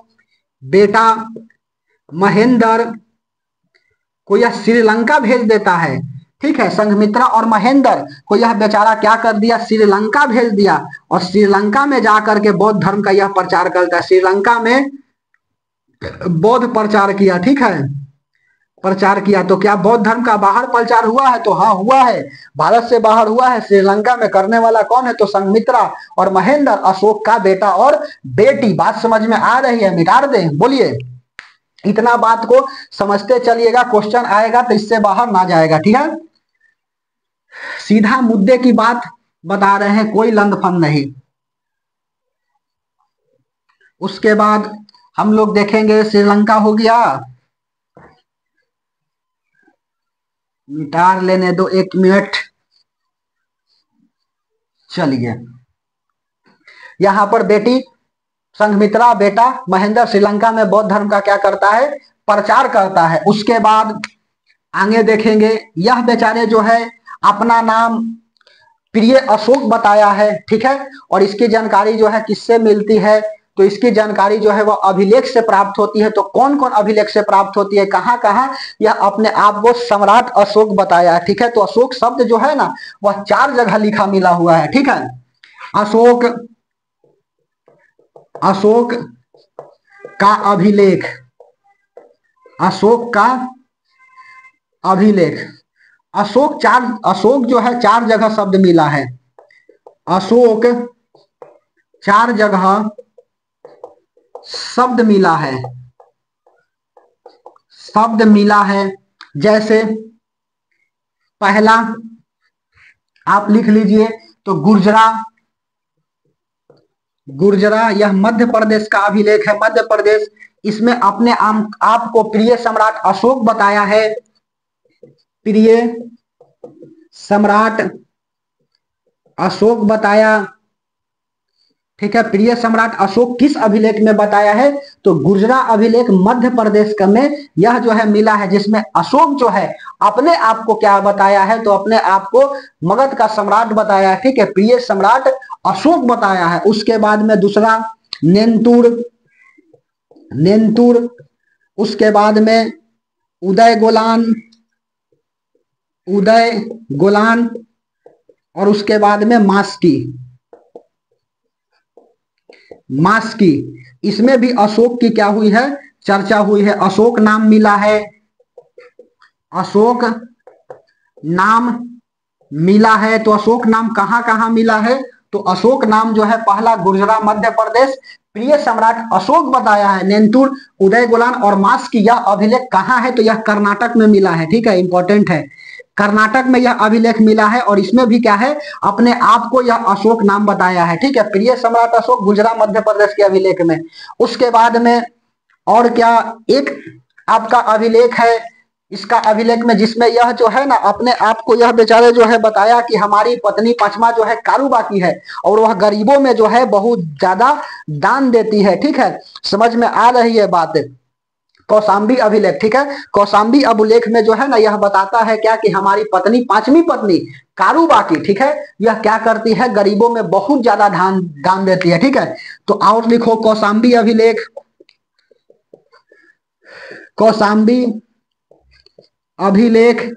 बेटा महेंद्र को यह श्रीलंका भेज देता है, ठीक है। संघमित्रा और महेंद्र को यह बेचारा क्या कर दिया, श्रीलंका भेज दिया। और श्रीलंका में जाकर के बौद्ध धर्म का यह प्रचार करता है। श्रीलंका में बौद्ध प्रचार किया, ठीक है, प्रचार किया। तो क्या बौद्ध धर्म का बाहर प्रचार हुआ है, तो हाँ हुआ है, भारत से बाहर हुआ है। श्रीलंका में करने वाला कौन है, तो संघमित्रा और महेंद्र, अशोक का बेटा और बेटी। बात समझ में आ रही है, मिटा दें, बोलिए। इतना बात को समझते चलिएगा, क्वेश्चन आएगा तो इससे बाहर ना जाएगा, ठीक है। सीधा मुद्दे की बात बता रहे हैं, कोई लंदफंद नहीं। उसके बाद हम लोग देखेंगे, श्रीलंका हो गया, मिटा लेने दो 1 मिनट। चलिए, यहां पर बेटी संघमित्रा, बेटा महेंद्र श्रीलंका में बौद्ध धर्म का क्या करता है, प्रचार करता है। उसके बाद आगे देखेंगे, यह बेचारे जो है अपना नाम प्रिय अशोक बताया है, ठीक है। और इसकी जानकारी जो है किससे मिलती है, तो इसकी जानकारी जो है वह अभिलेख से प्राप्त होती है। तो कौन कौन अभिलेख से प्राप्त होती है, कहां कहां, यह अपने आप को सम्राट अशोक बताया है, ठीक है। तो अशोक शब्द जो है ना वह 4 जगह लिखा मिला हुआ है, ठीक है। अशोक, अशोक का अभिलेख, अशोक का अभिलेख। अशोक जो है 4 जगह शब्द मिला है। अशोक 4 जगह शब्द मिला है, शब्द मिला है। जैसे पहला आप लिख लीजिए, तो गुर्जरा, गुर्जरा यह मध्य प्रदेश का अभिलेख है, मध्य प्रदेश। इसमें अपने आप को प्रिय सम्राट अशोक बताया है, प्रिय सम्राट अशोक बताया, ठीक है। प्रिय सम्राट अशोक किस अभिलेख में बताया है, तो गुर्जरा अभिलेख मध्य प्रदेश का में यह जो है मिला है, जिसमें अशोक जो है अपने आप को क्या बताया है, तो अपने आप को मगध का सम्राट बताया है, ठीक है, प्रिय सम्राट अशोक बताया है। उसके बाद में दूसरा नेंतुर, नेंतुर। उसके बाद में उदय गोलान, उदय गोलान। और उसके बाद में मास्की, मास्की। इसमें भी अशोक की क्या हुई है, चर्चा हुई है। अशोक नाम मिला है, अशोक नाम मिला है। तो अशोक नाम कहां कहां मिला है, तो अशोक नाम जो है पहला गुर्जरा मध्य प्रदेश, प्रिय सम्राट अशोक बताया है। नेंतुर, उदय गोलान और मास्की, यह अभिलेख कहां है, तो यह कर्नाटक में मिला है, ठीक है, इंपॉर्टेंट है। कर्नाटक में यह अभिलेख मिला है और इसमें भी क्या है, अपने आप को यह अशोक नाम बताया है, ठीक है। प्रिय सम्राट अशोक, गुजरात मध्य प्रदेश के अभिलेख में। उसके बाद में और क्या, एक आपका अभिलेख है, इसका अभिलेख में जिसमें यह जो है ना अपने आप को यह बेचारे जो है बताया कि हमारी पत्नी पांचवा जो है कारूबाकी है और वह गरीबों में जो है बहुत ज्यादा दान देती है, ठीक है। समझ में आ रही है बात। कौशाम्बी अभिलेख, ठीक है। कौशाम्बी अभिलेख में जो है ना यह बताता है क्या, कि हमारी पत्नी, पांचवी पत्नी कारूबाकी, ठीक है, यह क्या करती है, गरीबों में बहुत ज्यादा दान देती है, ठीक है। तो और लिखो कौशाम्बी अभिलेख, कौशाम्बी अभिलेख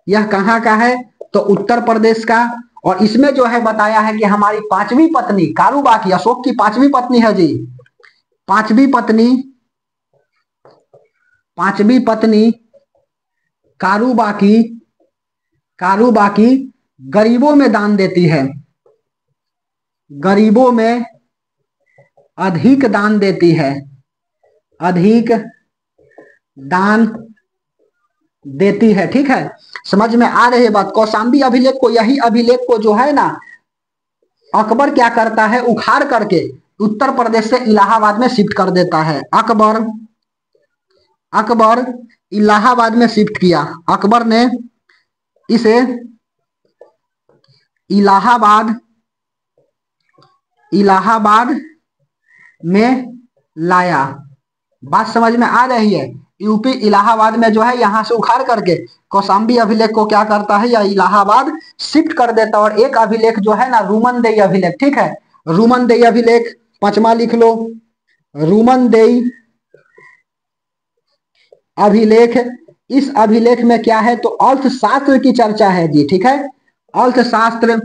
यह कहां का है, तो उत्तर प्रदेश का। और इसमें जो है बताया है कि हमारी पांचवी पत्नी कारूबाकी, अशोक की पांचवी पत्नी है जी, पांचवी पत्नी, पांचवी पत्नी कारूबाकी, कारूबाकी गरीबों में दान देती है, गरीबों में अधिक दान देती है, अधिक दान देती है। ठीक है, समझ में आ रही है बात। कौशाम्बी अभिलेख को, यही अभिलेख को जो है ना अकबर क्या करता है, उखाड़ करके उत्तर प्रदेश से इलाहाबाद में शिफ्ट कर देता है। अकबर, अकबर इलाहाबाद में शिफ्ट किया, अकबर ने इसे इलाहाबाद, इलाहाबाद में लाया। बात समझ में आ रही है। यूपी इलाहाबाद में जो है यहां से उखाड़ करके कौशाम्बी अभिलेख को क्या करता है, या इलाहाबाद शिफ्ट कर देता है। और एक अभिलेख जो है ना रूमनदेई अभिलेख, ठीक है, रूमनदेई अभिलेख पांचवा लिख लो, रूमनदेई अभिलेख। इस अभिलेख में क्या है तो अर्थशास्त्र की चर्चा है जी, ठीक है, अर्थशास्त्र,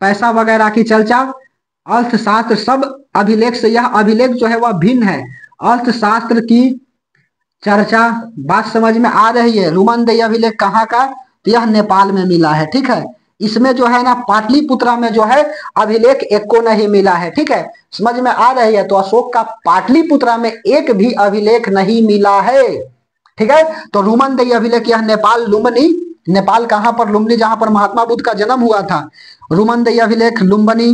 पैसा वगैरह की चर्चा, अर्थशास्त्र, सब अभिलेख से यह अभिलेख जो है वह भिन्न है, अर्थशास्त्र की चर्चा। बात समझ में आ रही है। रूमनदेई अभिलेख कहाँ का, तो यह नेपाल में मिला है। ठीक है, इसमें जो है ना पाटलिपुत्रा में जो है अभिलेख एक को नहीं मिला है। ठीक है, समझ में आ रही है। तो अशोक का पाटलिपुत्रा में एक भी अभिलेख नहीं मिला है। ठीक है, तो रूमनदेई अभिलेख यह नेपाल लुम्बिनी, नेपाल कहां पर, लुम्बिनी, जहां पर महात्मा बुद्ध का जन्म हुआ था। रूमनदेई अभिलेख लुम्बिनी,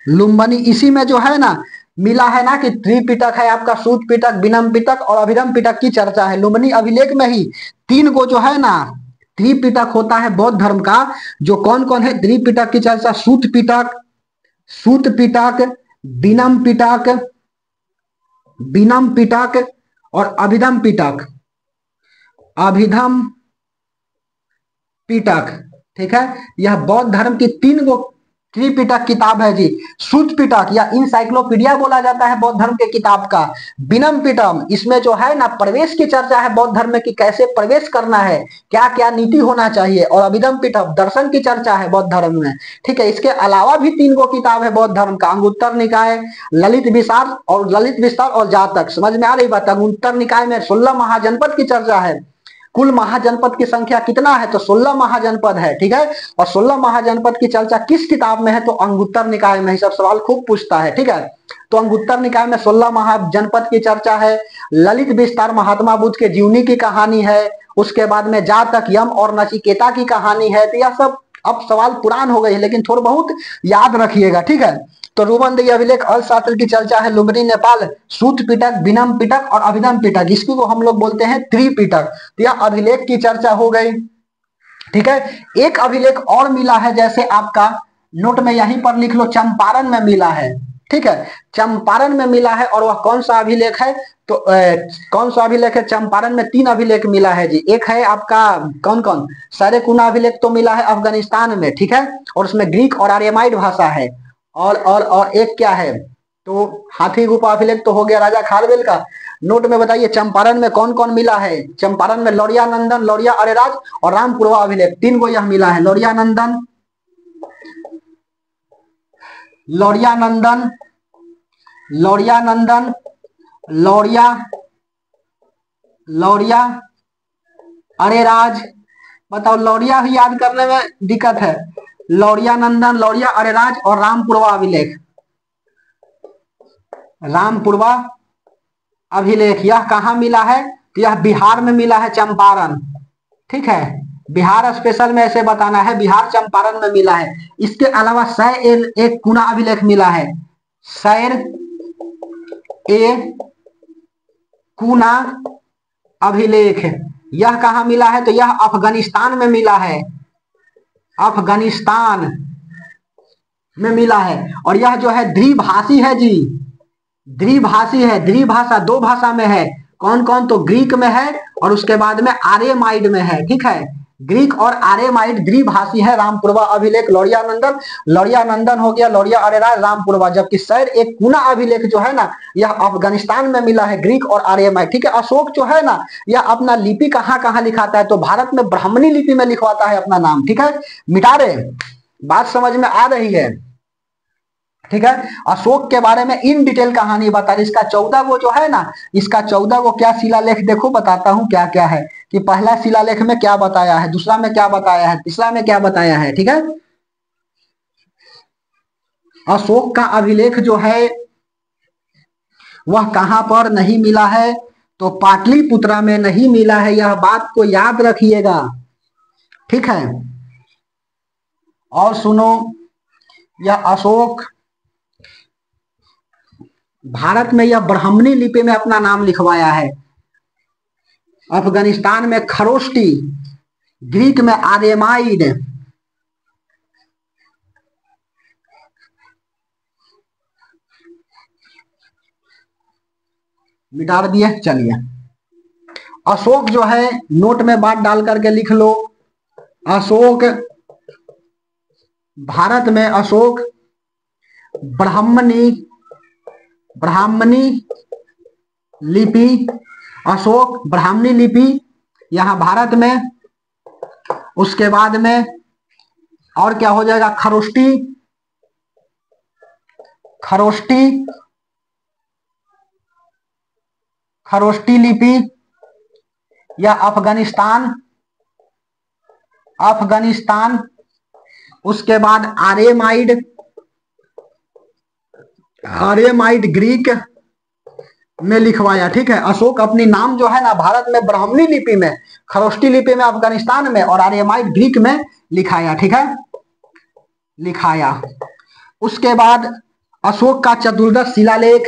लुम्बिनी, इसी में जो है ना मिला है ना कि त्रिपिटक है आपका, सूत पिटक, विनम पिटक और अभिधम पिटक की चर्चा है। लुम्बिनी अभिलेख में ही तीन को जो है ना त्रिपिटक होता है बौद्ध धर्म का। जो कौन कौन है त्रिपिटक की चर्चा, सूत पिटक, सूत पिटक, विनम पिटक, विनम पिटक और अभिधम पिटक, अभिधम पिटक। ठीक है, यह बौद्ध धर्म की तीन गो त्रिपिटक किताब है जी। सूत पिटक या इंसाइक्लोपीडिया बोला जाता है बौद्ध धर्म के किताब का। विनम पिटक, इसमें जो है ना प्रवेश की चर्चा है बौद्ध धर्म में कि कैसे प्रवेश करना है, क्या क्या नीति होना चाहिए। और अभिधम पिटक दर्शन की चर्चा है बौद्ध धर्म में। ठीक है, इसके अलावा भी तीन गो किताब है बौद्ध धर्म का, अंगुत्तर निकाय, ललित विस्तार और ललित विस्तार और जातक। समझ में आ रही बात। अंगुत्तर निकाय में 16 महाजनपद की चर्चा है। कुल महाजनपद की संख्या कितना है तो 16 महाजनपद है। ठीक है, और 16 महाजनपद की चर्चा किस किताब में है तो अंगुत्तर निकाय में। सब सवाल खूब पूछता है। ठीक है, तो अंगुत्तर निकाय में 16 महाजनपद की चर्चा है। ललित विस्तार महात्मा बुद्ध के जीवनी की कहानी है। उसके बाद में जातक, यम और नचिकेता की कहानी है। तो यह सब अब सवाल पुरान हो गए हैं लेकिन थोड़ा बहुत याद रखिएगा। ठीक है, तो रूमनदेई अभिलेख अर्थशास्त्र की चर्चा है, लुम्बिनी नेपाल, सूत पिटक, विनम पिटक और अभिधम पिटक, इसकी को हम लोग बोलते हैं त्रिपिटक। तो यह अभिलेख की चर्चा हो गई। ठीक है, एक अभिलेख और मिला है, जैसे आपका नोट में यहीं पर लिख लो, चंपारण में मिला है। ठीक है, चंपारण में मिला है। और वह कौन सा अभिलेख है तो कौन सा अभिलेख है, चंपारण में 3 अभिलेख मिला है जी। एक है आपका कौन कौन, सारेकुना अभिलेख तो मिला है अफगानिस्तान में। ठीक है, और उसमें ग्रीक और आर्यमाइड भाषा है। और एक क्या है तो हाथी गुफा अभिलेख तो हो गया राजा खारवेल का। नोट में बताइए चंपारण में कौन कौन मिला है। चंपारण में लौरिया नंदन, लौरिया अरेराज और रामपुरवा अभिलेख, 3 को यह मिला है। लौरिया नंदन, लौरिया नंदन, लौरिया नंदन, लौरिया, लौरिया अरेराज। बताओ, लौरिया ही याद करने में दिक्कत है। लौरिया नंदन, लौरिया अरेराज और रामपुरवा अभिलेख, रामपुरवा अभिलेख यह कहाँ मिला है तो यह बिहार में मिला है, चंपारण। ठीक है, बिहार स्पेशल में ऐसे बताना है, बिहार चंपारण में मिला है। इसके अलावा सैर एक कुना अभिलेख मिला है, सैर ए कुना अभिलेख, यह कहाँ मिला है तो यह अफगानिस्तान में मिला है, अफगानिस्तान में मिला है। और यह जो है द्विभाषी है जी, द्विभाषी है। द्विभाषा 2 भाषा में है। कौन कौन तो ग्रीक में है और उसके बाद में आर्यमाइड में है। ठीक है, ग्रीक और आर्यमाइट द्विभाषी है रामपूर्वा अभिलेख लौरिया नंदन हो गया, लौरिया अरेराज रामपूर्वा। जबकि सैर एक कुना अभिलेख जो है ना यह अफगानिस्तान में मिला है, ग्रीक और आर्यमाइट। ठीक है, अशोक जो है ना यह अपना लिपि कहाँ कहाँ लिखाता है, तो भारत में ब्राह्मणी लिपि में लिखवाता है अपना नाम। ठीक है, मिटा रहे, बात समझ में आ रही है। ठीक है, अशोक के बारे में इन डिटेल कहानी बता रही। इसका 14 गो जो है ना, इसका 14 गो क्या शिलालेख देखो बताता हूं क्या क्या है, कि पहला शिलालेख में क्या बताया है, दूसरा में क्या बताया है, तीसरा में क्या बताया है। ठीक है, अशोक का अभिलेख जो है वह कहां पर नहीं मिला है, तो पाटलिपुत्रा में नहीं मिला है, यह बात को याद रखिएगा। ठीक है, और सुनो, यह अशोक भारत में यह ब्राह्मणी लिपि में अपना नाम लिखवाया है, अफगानिस्तान में खरोष्टी, ग्रीक में आर्यमाइड, मिटा दिए। चलिए, अशोक जो है नोट में बात डाल करके लिख लो, अशोक भारत में अशोक ब्राह्मणी लिपि, अशोक ब्राह्मणी लिपि यहां भारत में। उसके बाद में और क्या हो जाएगा, खरोष्टी लिपि या अफगानिस्तान। उसके बाद आर्यमाइड ग्रीक में लिखवाया। ठीक है, अशोक अपनी नाम जो है ना भारत में ब्राह्मणी लिपि में, खरोष्टी लिपि में अफगानिस्तान में, और आर्यमाइड ग्रीक में लिखाया। ठीक है, लिखाया। उसके बाद अशोक का चतुर्दश शिलालेख,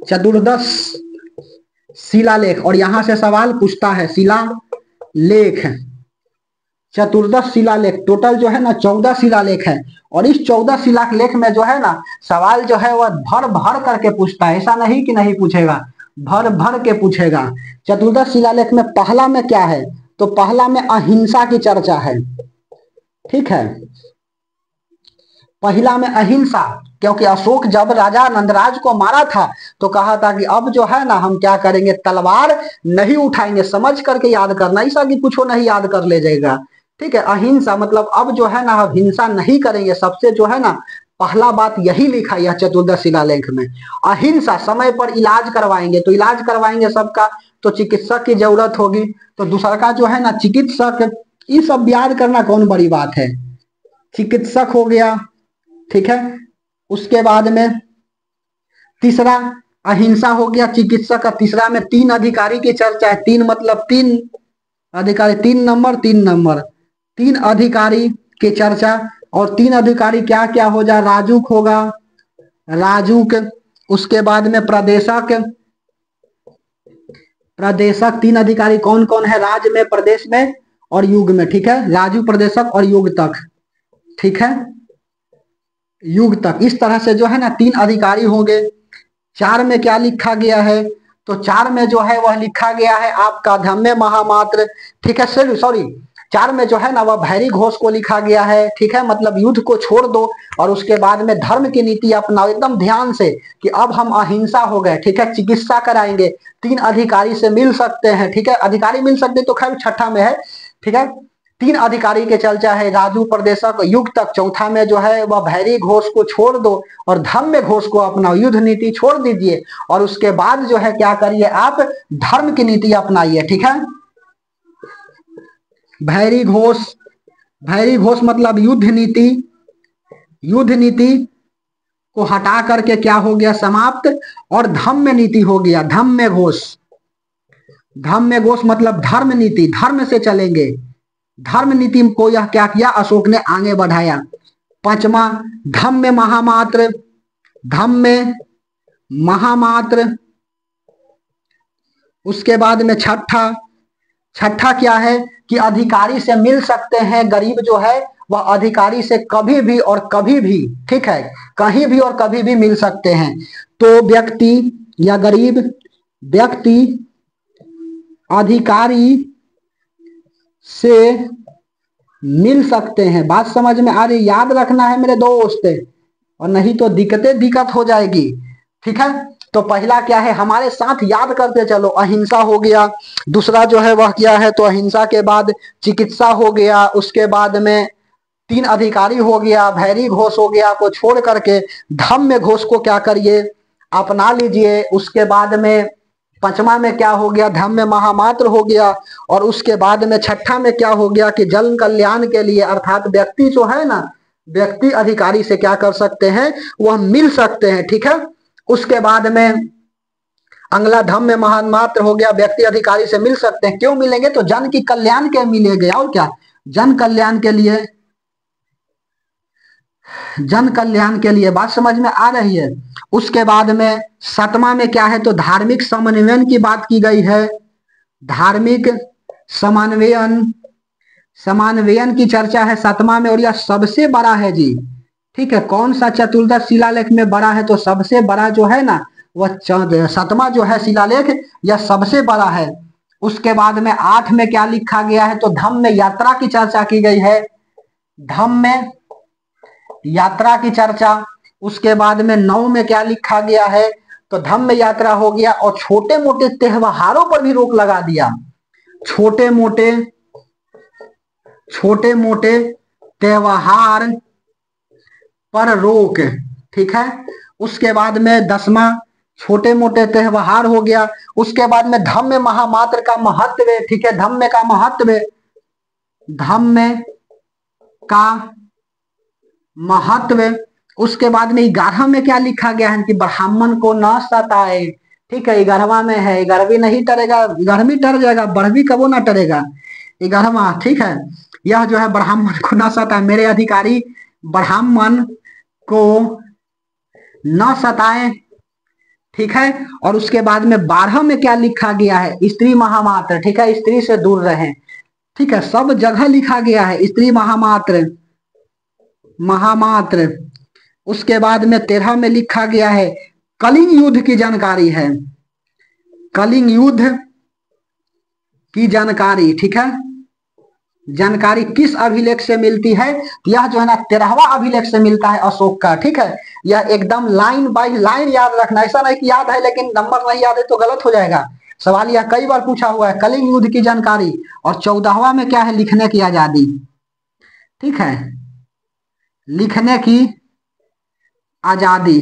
चतुर्दश शिलालेख, और यहां से सवाल पूछता है शिलालेख, चतुर्दश शिलालेख। टोटल जो है ना 14 शिलालेख है, और इस 14 शिलालेख में जो है ना सवाल जो है वह भर भर करके पूछता है, ऐसा नहीं कि नहीं पूछेगा, भर भर के पूछेगा। चतुर्दश शिलालेख में पहला में क्या है, तो पहला में अहिंसा की चर्चा है। ठीक है, पहला में अहिंसा, क्योंकि अशोक जब राजा नंदराज को मारा था तो कहा था कि अब जो है ना हम क्या करेंगे, तलवार नहीं उठाएंगे, समझ करके याद करना, ऐसा कि कुछ नहीं याद कर ले जाएगा। ठीक है, अहिंसा मतलब अब जो है ना हम हिंसा नहीं करेंगे, सबसे जो है ना पहला बात यही लिखा यह चतुर्दश शिलालेख में। अहिंसा, समय पर इलाज करवाएंगे, तो इलाज करवाएंगे सबका, तो चिकित्सक की जरूरत होगी, तो दूसरा का जो है ना चिकित्सक, ये सब याद करना कौन बड़ी बात है, चिकित्सक हो गया। ठीक है, उसके बाद में तीसरा अहिंसा हो गया, चिकित्सक का। तीसरा में 3 अधिकारी की चर्चा है, 3 मतलब 3 अधिकारी, 3 नंबर 3 अधिकारी की चर्चा। और 3 अधिकारी क्या क्या हो जाए, राजूक होगा, राजूक। उसके बाद में प्रदेशक 3 अधिकारी कौन कौन है, राज्य में, प्रदेश में और युग में। ठीक है, राजू, प्रदेशक और युग तक। ठीक है, युग तक, इस तरह से जो है ना 3 अधिकारी होंगे। 4 में क्या लिखा गया है, तो 4 में जो है वह लिखा गया है आपका धम्म महामात्र। ठीक है, सॉरी 4 में जो है ना वह भैरी घोष को लिखा गया है। ठीक है, मतलब युद्ध को छोड़ दो और उसके बाद में धर्म की नीति अपनाओ, एकदम ध्यान से कि अब हम अहिंसा हो गए। ठीक है, चिकित्सा कराएंगे, 3 अधिकारी से मिल सकते हैं। ठीक है, अधिकारी मिल सकते तो खैर छठा में है। ठीक है, 3 अधिकारी के चर्चा है, राजू, प्रदेशक, युग तक। चौथा में जो है वह भैरी घोष को छोड़ दो और धम्म घोष को अपनाओ, युद्ध नीति छोड़ दीजिए और उसके बाद जो है क्या करिए, आप धर्म की नीति अपनाइए। ठीक है, भैरी घोष मतलब युद्ध नीति को हटा करके क्या हो गया, समाप्त, और धम्म नीति हो गया, धम्म घोष मतलब धर्म नीति, धर्म से चलेंगे। धर्म नीति को यह क्या किया, अशोक ने आगे बढ़ाया। 5वां धम्म महामात्र। उसके बाद में छठा क्या है कि अधिकारी से मिल सकते हैं, गरीब जो है वह अधिकारी से कभी भी और कभी भी, ठीक है, कहीं भी और कभी भी मिल सकते हैं। तो व्यक्ति या गरीब व्यक्ति अधिकारी से मिल सकते हैं। बात समझ में आ रही? याद रखना है मेरे दोस्त, और नहीं तो दिक्कत हो जाएगी। ठीक है, तो पहला क्या है, हमारे साथ याद करते चलो। अहिंसा हो गया, दूसरा जो है वह क्या है, तो अहिंसा के बाद चिकित्सा हो गया, उसके बाद में तीन अधिकारी हो गया, भैरी घोष हो गया, को छोड़ करके धम्म घोष को क्या करिए, अपना लीजिए। उसके बाद में पंचमा में क्या हो गया, धम्म महामात्र हो गया। और उसके बाद में छठा में क्या हो गया कि जन कल्याण के लिए, अर्थात व्यक्ति जो है ना, व्यक्ति अधिकारी से क्या कर सकते हैं, वह मिल सकते हैं। ठीक है, उसके बाद में अगला धम्म महामात्र हो गया, व्यक्ति अधिकारी से मिल सकते हैं। क्यों मिलेंगे, तो जन की कल्याण के मिलेंगे, और क्या, जन कल्याण के लिए, जन कल्याण के लिए। बात समझ में आ रही है? उसके बाद में सातवां में क्या है, तो धार्मिक समन्वयन की बात की गई है। धार्मिक समन्वयन, समन्वयन की चर्चा है सातवां में, और यह सबसे बड़ा है जी। ठीक है, कौन सा चतुर्दश शिलालेख में बड़ा है, तो सबसे बड़ा जो है ना वह सातवां जो है शिलालेख, यह सबसे बड़ा है। उसके बाद में 8 में क्या लिखा गया है, तो धम्म यात्रा की चर्चा की गई है, धम्म यात्रा की चर्चा। उसके बाद में 9 में क्या लिखा गया है, तो धम्म यात्रा हो गया, और छोटे मोटे त्योहारों पर भी रोक लगा दिया, छोटे मोटे त्योहार पर रोक। ठीक है, उसके बाद में 10वां छोटे मोटे त्योहार हो गया। उसके बाद में धम्म महामात्र का महत्व। ठीक है, धम्म का महत्व, धम्म का महत्व। उसके बाद में 11 में क्या लिखा गया है कि ब्राह्मण को न सताए। ठीक है, 11वां में है, 11वीं नहीं टरेगा, 11वीं टर जाएगा, 12वीं कबो ना टरेगा, 11वां। ठीक है, यह जो है ब्राह्मण को न सताए, मेरे अधिकारी ब्राह्मण को न सताए। ठीक है, और उसके बाद में 12 में क्या लिखा गया है, स्त्री महामात्र। ठीक है, स्त्री से दूर रहें। ठीक है, सब जगह लिखा गया है स्त्री महामात्र, महामात्र। उसके बाद में 13 में लिखा गया है कलिंग युद्ध की जानकारी है, कलिंग युद्ध की जानकारी। ठीक है, जानकारी किस अभिलेख से मिलती है, यह जो है ना 13वां अभिलेख से मिलता है, अशोक का। ठीक है, यह एकदम लाइन बाय लाइन याद रखना, ऐसा नहीं कि याद है लेकिन नंबर नहीं याद है तो गलत हो जाएगा। सवाल यह कई बार पूछा हुआ है, कलिंग युद्ध की जानकारी। और 14वां में क्या है, लिखने की आजादी। ठीक है, लिखने की आजादी।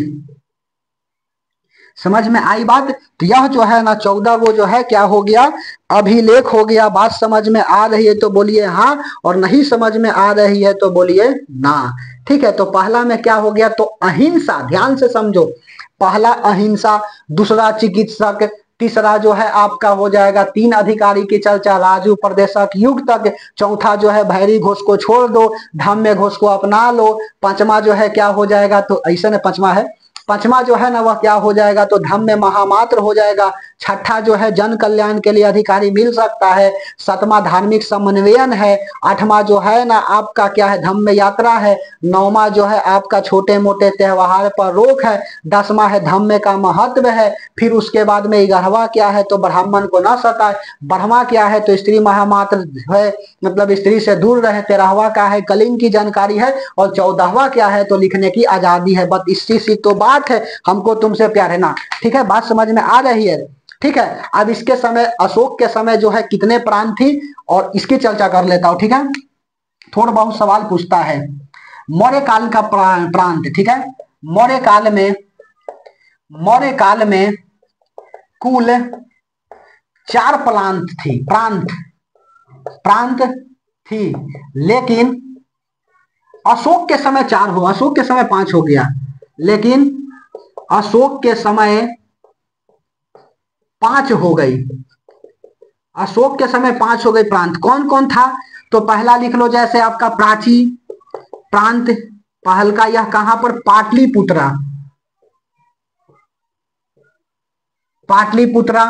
समझ में आई बात? तो यह जो है ना 14 वो जो है क्या हो गया, अभिलेख हो गया। बात समझ में आ रही है तो बोलिए हाँ, और नहीं समझ में आ रही है तो बोलिए ना। ठीक है, तो पहला में क्या हो गया, तो अहिंसा, ध्यान से समझो। पहला अहिंसा, दूसरा चिकित्सक, तीसरा जो है आपका हो जाएगा तीन अधिकारी की चर्चा, राजू प्रदेशक युग तक। चौथा जो है भैरी घोष को छोड़ दो, धम्म घोष को अपना लो। पांचवा जो है क्या हो जाएगा, तो ऐसे न पांचवा है, पांचवा जो है ना वह क्या हो जाएगा, तो धम्म महामात्र हो जाएगा। छठा जो है जन कल्याण के लिए अधिकारी मिल सकता है। सातवां धार्मिक समन्वयन है। आठवां जो है ना आपका क्या है, धम्म यात्रा है। नौवां जो है आपका छोटे मोटे त्योहार पर रोक है। 10वां है धम्म का महत्व है। फिर उसके बाद में 11वां क्या है, तो ब्राह्मण को न सताए। 12वां क्या है, तो स्त्री महामात्र है, मतलब स्त्री से दूर रहे। 13वां का है कलिंग की जानकारी है। और 14वां क्या है, तो लिखने की आजादी है। बस इसी सी तो बात है, हमको तुमसे प्यार है ना। ठीक है, बात समझ में आ रही है? ठीक है, अब इसके समय, अशोक के समय जो है कितने प्रांत थी, और इसकी चर्चा कर लेता हूं। ठीक है, थोड़ा बहुत सवाल पूछता है। मौर्य काल का प्रांत। ठीक है, मौर्य काल में कुल 4 प्रांत थी, लेकिन अशोक के समय 4 हो, अशोक के समय 5 हो गया, लेकिन अशोक के समय 5 हो गई। अशोक के समय 5 हो गई प्रांत। कौन कौन था, तो पहला लिख लो, जैसे आपका प्राची प्रांत, पहल का यह कहां पर, पाटलिपुत्रा, पाटलिपुत्रा।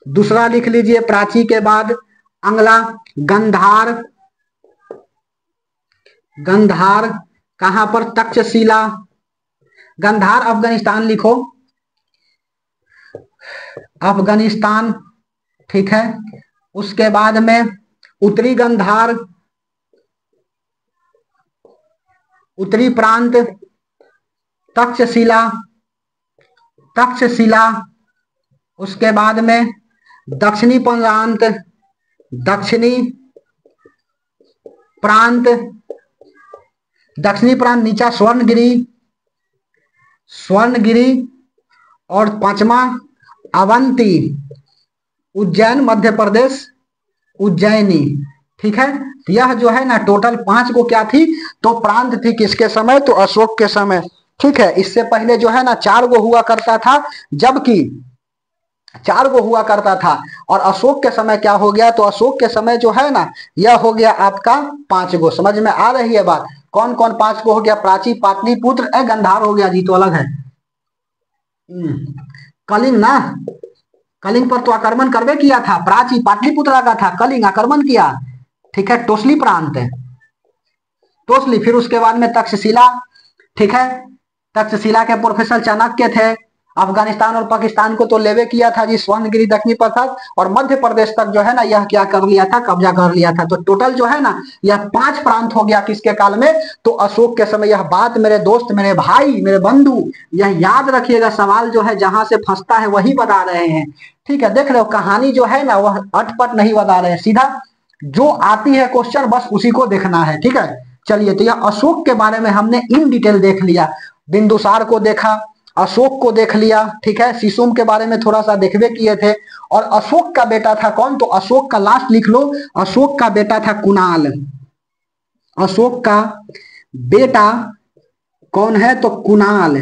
दूसरा लिख लीजिए प्राची के बाद अगला गंधार, गंधार कहां पर, तक्षशिला। गंधार अफगानिस्तान लिखो, अफगानिस्तान। ठीक है, उसके बाद में उत्तरी गंधार, उत्तरी प्रांत, तक्षशिला, तक्षशिला। उसके बाद में दक्षिणी प्रांत, दक्षिणी प्रांत, दक्षिणी प्रांत नीचा स्वर्णगिरी, स्वर्णगिरी। और पांचवा अवंती, उज्जैन मध्य प्रदेश, उज्जैनी। ठीक है, यह जो है ना टोटल 5 को क्या थी तो प्रांत थी, किसके समय तो अशोक के समय। ठीक है, इससे पहले जो है ना 4 को हुआ करता था, जबकि 4 को हुआ करता था और अशोक के समय क्या हो गया तो अशोक के समय जो है ना यह हो गया आपका 5 को। समझ में आ रही है बात? कौन कौन 5 को हो गया? प्राची, पाटलिपुत्र, गंधार हो गया जी, तो अलग है। कलिंग ना, कलिंग पर तो आक्रमण करवे किया था, प्राची पाटलिपुत्र का था, कलिंग आक्रमण किया। ठीक है, टोसली प्रांत है, टोसली। फिर उसके बाद में तक्षशिला। ठीक है, तक्षशिला के प्रोफेसर चाणक्य थे। अफगानिस्तान और पाकिस्तान को तो लेवे किया था जी, स्वर्णगिरी दक्षिणी प्रदेश और मध्य प्रदेश तक जो है ना यह क्या कर लिया था, कब्जा कर लिया था। तो टोटल जो है ना यह 5 प्रांत हो गया किसके काल में तो अशोक के समय। यह बात मेरे दोस्त, मेरे भाई, मेरे बंधु यह याद रखिएगा, सवाल जो है जहां से फंसता है वही बता रहे हैं। ठीक है, देख रहे हो कहानी जो है ना वह अटपट नहीं बता रहे हैं, सीधा जो आती है क्वेश्चन बस उसी को देखना है। ठीक है, चलिए, तो यह अशोक के बारे में हमने इन डिटेल देख लिया, बिंदुसार को देखा, अशोक को देख लिया। ठीक है, शिशुम के बारे में थोड़ा सा देखबे किए थे। और अशोक का बेटा था कौन तो अशोक का लास्ट लिख लो, अशोक का बेटा था कुणाल। अशोक का बेटा कौन है तो कुणाल।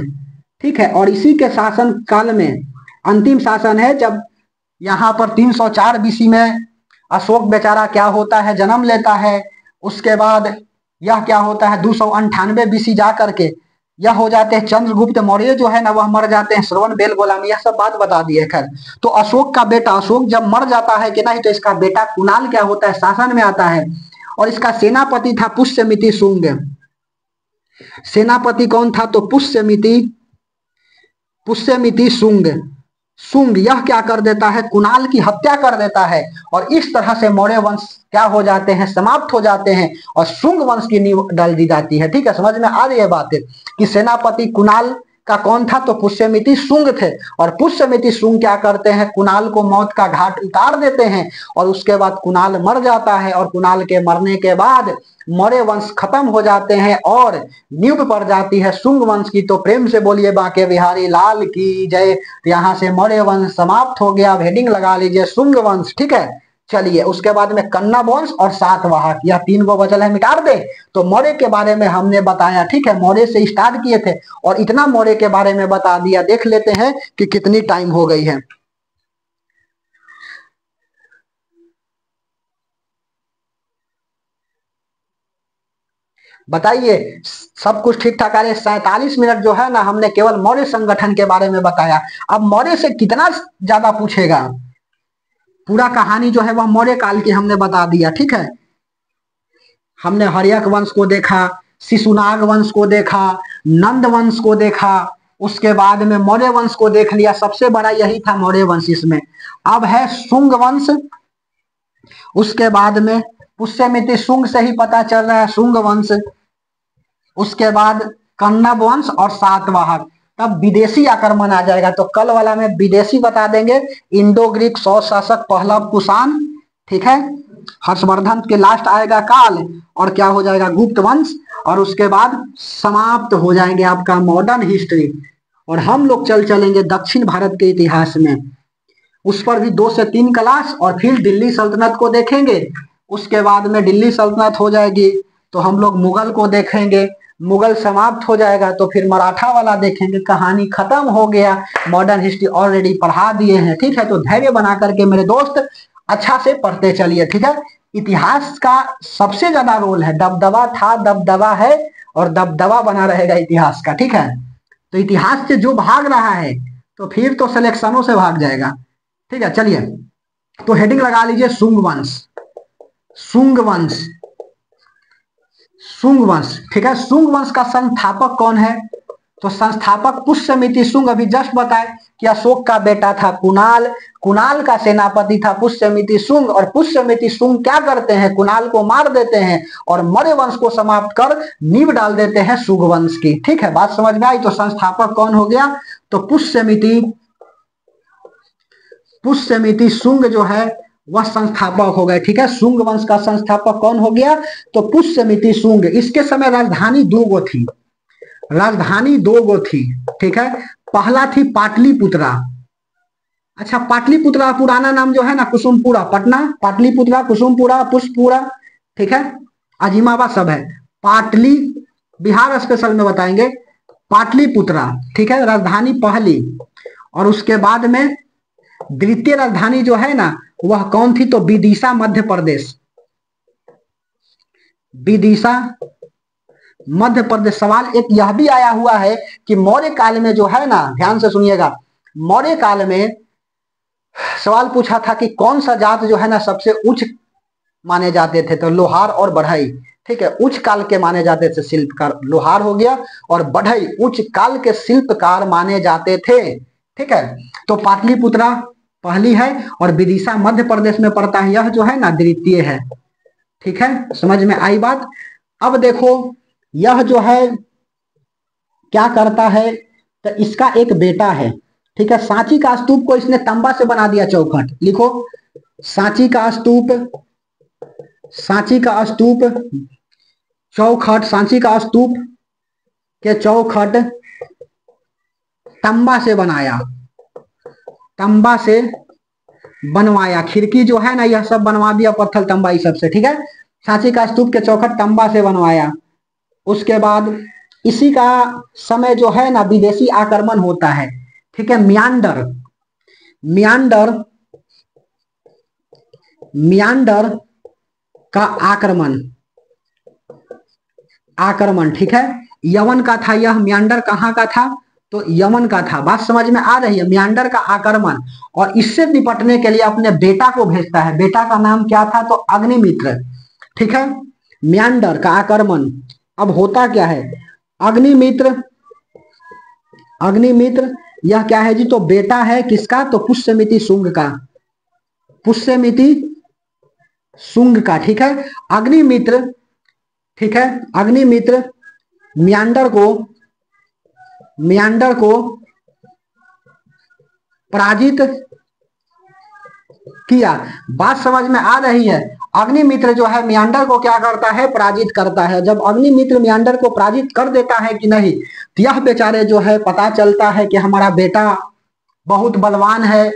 ठीक है, और इसी के शासन काल में अंतिम शासन है जब यहां पर 304 बीसी में अशोक बेचारा क्या होता है जन्म लेता है। उसके बाद यह क्या होता है 298 बीसी जा करके यह हो जाते हैं चंद्रगुप्त मौर्य जो है ना वह मर जाते हैं, श्रवण बेलगोला में, यह सब बात बता दी है। खैर, तो अशोक का बेटा अशोक जब मर जाता है कि नहीं तो इसका बेटा कुणाल क्या होता है शासन में आता है। और इसका सेनापति था पुष्यमिति शुंग। सेनापति कौन था तो पुष्यमिति, पुष्यमिति शुंग। शुंग यह क्या कर देता है कुणाल की हत्या कर देता है और इस तरह से मौर्य वंश क्या हो जाते हैं समाप्त हो जाते हैं और शुंग वंश की नींव डाल दी जाती है। ठीक है, समझ में आ रही है बात कि सेनापति कुणाल का कौन था तो पुष्यमिति शुंग थे। और पुष्यमिति शुंग क्या करते हैं कुणाल को मौत का घाट उतार देते हैं और उसके बाद कुणाल मर जाता है और कुणाल के मरने के बाद मौर्य वंश खत्म हो जाते हैं और नींव पड़ जाती है शुंग वंश की। तो प्रेम से बोलिए बांके बिहारी लाल की जय। यहां से मौर्य वंश समाप्त हो गया, हेडिंग लगा लीजिए शुंग वंश। ठीक है, चलिए, उसके बाद में कन्ना वंश और सातवाहन, यह 3 को बचल है, मिटा दे। तो मौर्य के बारे में हमने बताया। ठीक है, मौर्य से स्टार्ट किए थे और इतना मौर्य के बारे में बता दिया। देख लेते हैं कि कितनी टाइम हो गई है। बताइए, सब कुछ ठीक ठाक आ रहे? 47 मिनट जो है ना हमने केवल मौर्य संगठन के बारे में बताया। अब मौर्य से कितना ज्यादा पूछेगा, पूरा कहानी जो है वह मौर्य काल की हमने बता दिया। ठीक है, हमने हर्यक वंश को देखा, शिशुनाग वंश को देखा, नंद वंश को देखा, उसके बाद में मौर्य वंश को देख लिया। सबसे बड़ा यही था मौर्य वंश इसमें। अब है शुंग वंश, उसके बाद में पुष्यमिति शुंग से ही पता चल रहा है शुंग वंश, उसके बाद कन्नब वंश और सातवाहन। तब विदेशी आक्रमण आ जाएगा। तो कल वाला में विदेशी बता देंगे, इंडो ग्रीक 100 शासक पहलव कुषाण। ठीक है, हर्षवर्धन के लास्ट आएगा काल और क्या हो जाएगा गुप्त वंश और उसके बाद समाप्त हो जाएंगे आपका मॉडर्न हिस्ट्री। और हम लोग चलेंगे दक्षिण भारत के इतिहास में, उस पर भी 2 से 3 क्लास और फिर दिल्ली सल्तनत को देखेंगे। उसके बाद में दिल्ली सल्तनत हो जाएगी तो हम लोग मुगल को देखेंगे, मुगल समाप्त हो जाएगा तो फिर मराठा वाला देखेंगे। कहानी खत्म हो गया, मॉडर्न हिस्ट्री ऑलरेडी पढ़ा दिए हैं। ठीक है, तो धैर्य बना करके मेरे दोस्त अच्छा से पढ़ते चलिए। ठीक है, इतिहास का सबसे ज्यादा रोल है, दबदबा था, दबदबा है और दबदबा बना रहेगा इतिहास का। ठीक है, तो इतिहास से जो भाग रहा है तो फिर तो सिलेक्शनों से भाग जाएगा। ठीक है, चलिए, तो हेडिंग लगा लीजिए शुंग वंश, शुंग वंश, शुंग वंश। ठीक है, शुंग वंश का संस्थापक कौन है तो संस्थापक पुष्यमिति शुंग अभी जस्ट बताए कि अशोक का बेटा था कुणाल, कुणाल का सेनापति था पुष्यमिति शुंग, और पुष्यमिति शुंग क्या करते हैं, कुणाल को मार देते हैं और मौर्य वंश को समाप्त कर नींव डाल देते हैं शुंग वंश की। ठीक है, बात समझ में आई। तो संस्थापक कौन हो गया, तो पुष्यमिति शुंग जो है वह संस्थापक हो गए। ठीक है, शुंग वंश का संस्थापक कौन हो गया, तो पुष्यमिति शुंग। इसके समय राजधानी दो गो थी, राजधानी दो गो थी। ठीक है, पहला थी पाटलिपुत्रा। अच्छा, पाटलिपुत्रा पुराना नाम जो है ना कुसुमपुरा, पटना पाटलिपुत्रा, कुसुमपुरा, पुष्पपुरा, ठीक है, अजीमाबाद सब है। पाटली बिहार स्पेशल में बताएंगे, पाटलिपुत्रा। ठीक है, राजधानी पहली, और उसके बाद में द्वितीय राजधानी जो है ना वह कौन थी, तो विदिशा मध्य प्रदेश, विदिशा मध्य प्रदेश। सवाल एक यह भी आया हुआ है कि मौर्य काल में जो है ना, ध्यान से सुनिएगा, मौर्य काल में सवाल पूछा था कि कौन सा जात जो है ना सबसे उच्च माने जाते थे, तो लोहार और बढ़ई। ठीक है, उच्च काल के माने जाते थे शिल्पकार, लोहार हो गया, और बढ़ई उच्च काल के शिल्पकार माने जाते थे। ठीक है, तो पाटलिपुत्रा पहली है और विदिशा मध्य प्रदेश में पड़ता है, यह जो है ना द्वितीय है। ठीक है, समझ में आई बात। अब देखो यह जो है क्या करता है, तो इसका एक बेटा है। ठीक है, सांची का स्तूप को इसने तांबा से बना दिया चौखट। लिखो, सांची का स्तूप, सांची का स्तूप चौखट, सांची का स्तूप के चौखट तांबा से बनाया, तांबा से बनवाया। खिड़की जो है ना यह सब बनवा दिया पत्थर तांबा इस सब से। ठीक है, सांची का स्तूप के चौखट तांबा से बनवाया। उसके बाद इसी का समय जो है ना विदेशी आक्रमण होता है। ठीक है, मियांडर, मियांडर, मियांडर का आक्रमण, आक्रमण। ठीक है, यमन का था यह, मियांडर कहाँ का था, तो यमन का था। बात समझ में आ रही है, मियांडर का आक्रमण। और इससे निपटने के लिए अपने बेटा को भेजता है, बेटा का नाम क्या था, तो अग्निमित्र। ठीक है, मियांडर का आक्रमण। अब होता क्या है, अग्निमित्र, अग्निमित्र यह क्या है जी, तो बेटा है किसका, तो पुष्यमिति शुंग का, पुष्यमिति शुंग का। ठीक है, अग्निमित्र, ठीक है, अग्निमित्र मियांडर को, मियांडर को पराजित किया। बात समझ में आ रही है, अग्निमित्र जो है मियांडर को क्या करता है, पराजित करता है। जब अग्निमित्र मियांडर को पराजित कर देता है कि नहीं, तो यह बेचारे जो है पता चलता है कि हमारा बेटा बहुत बलवान है,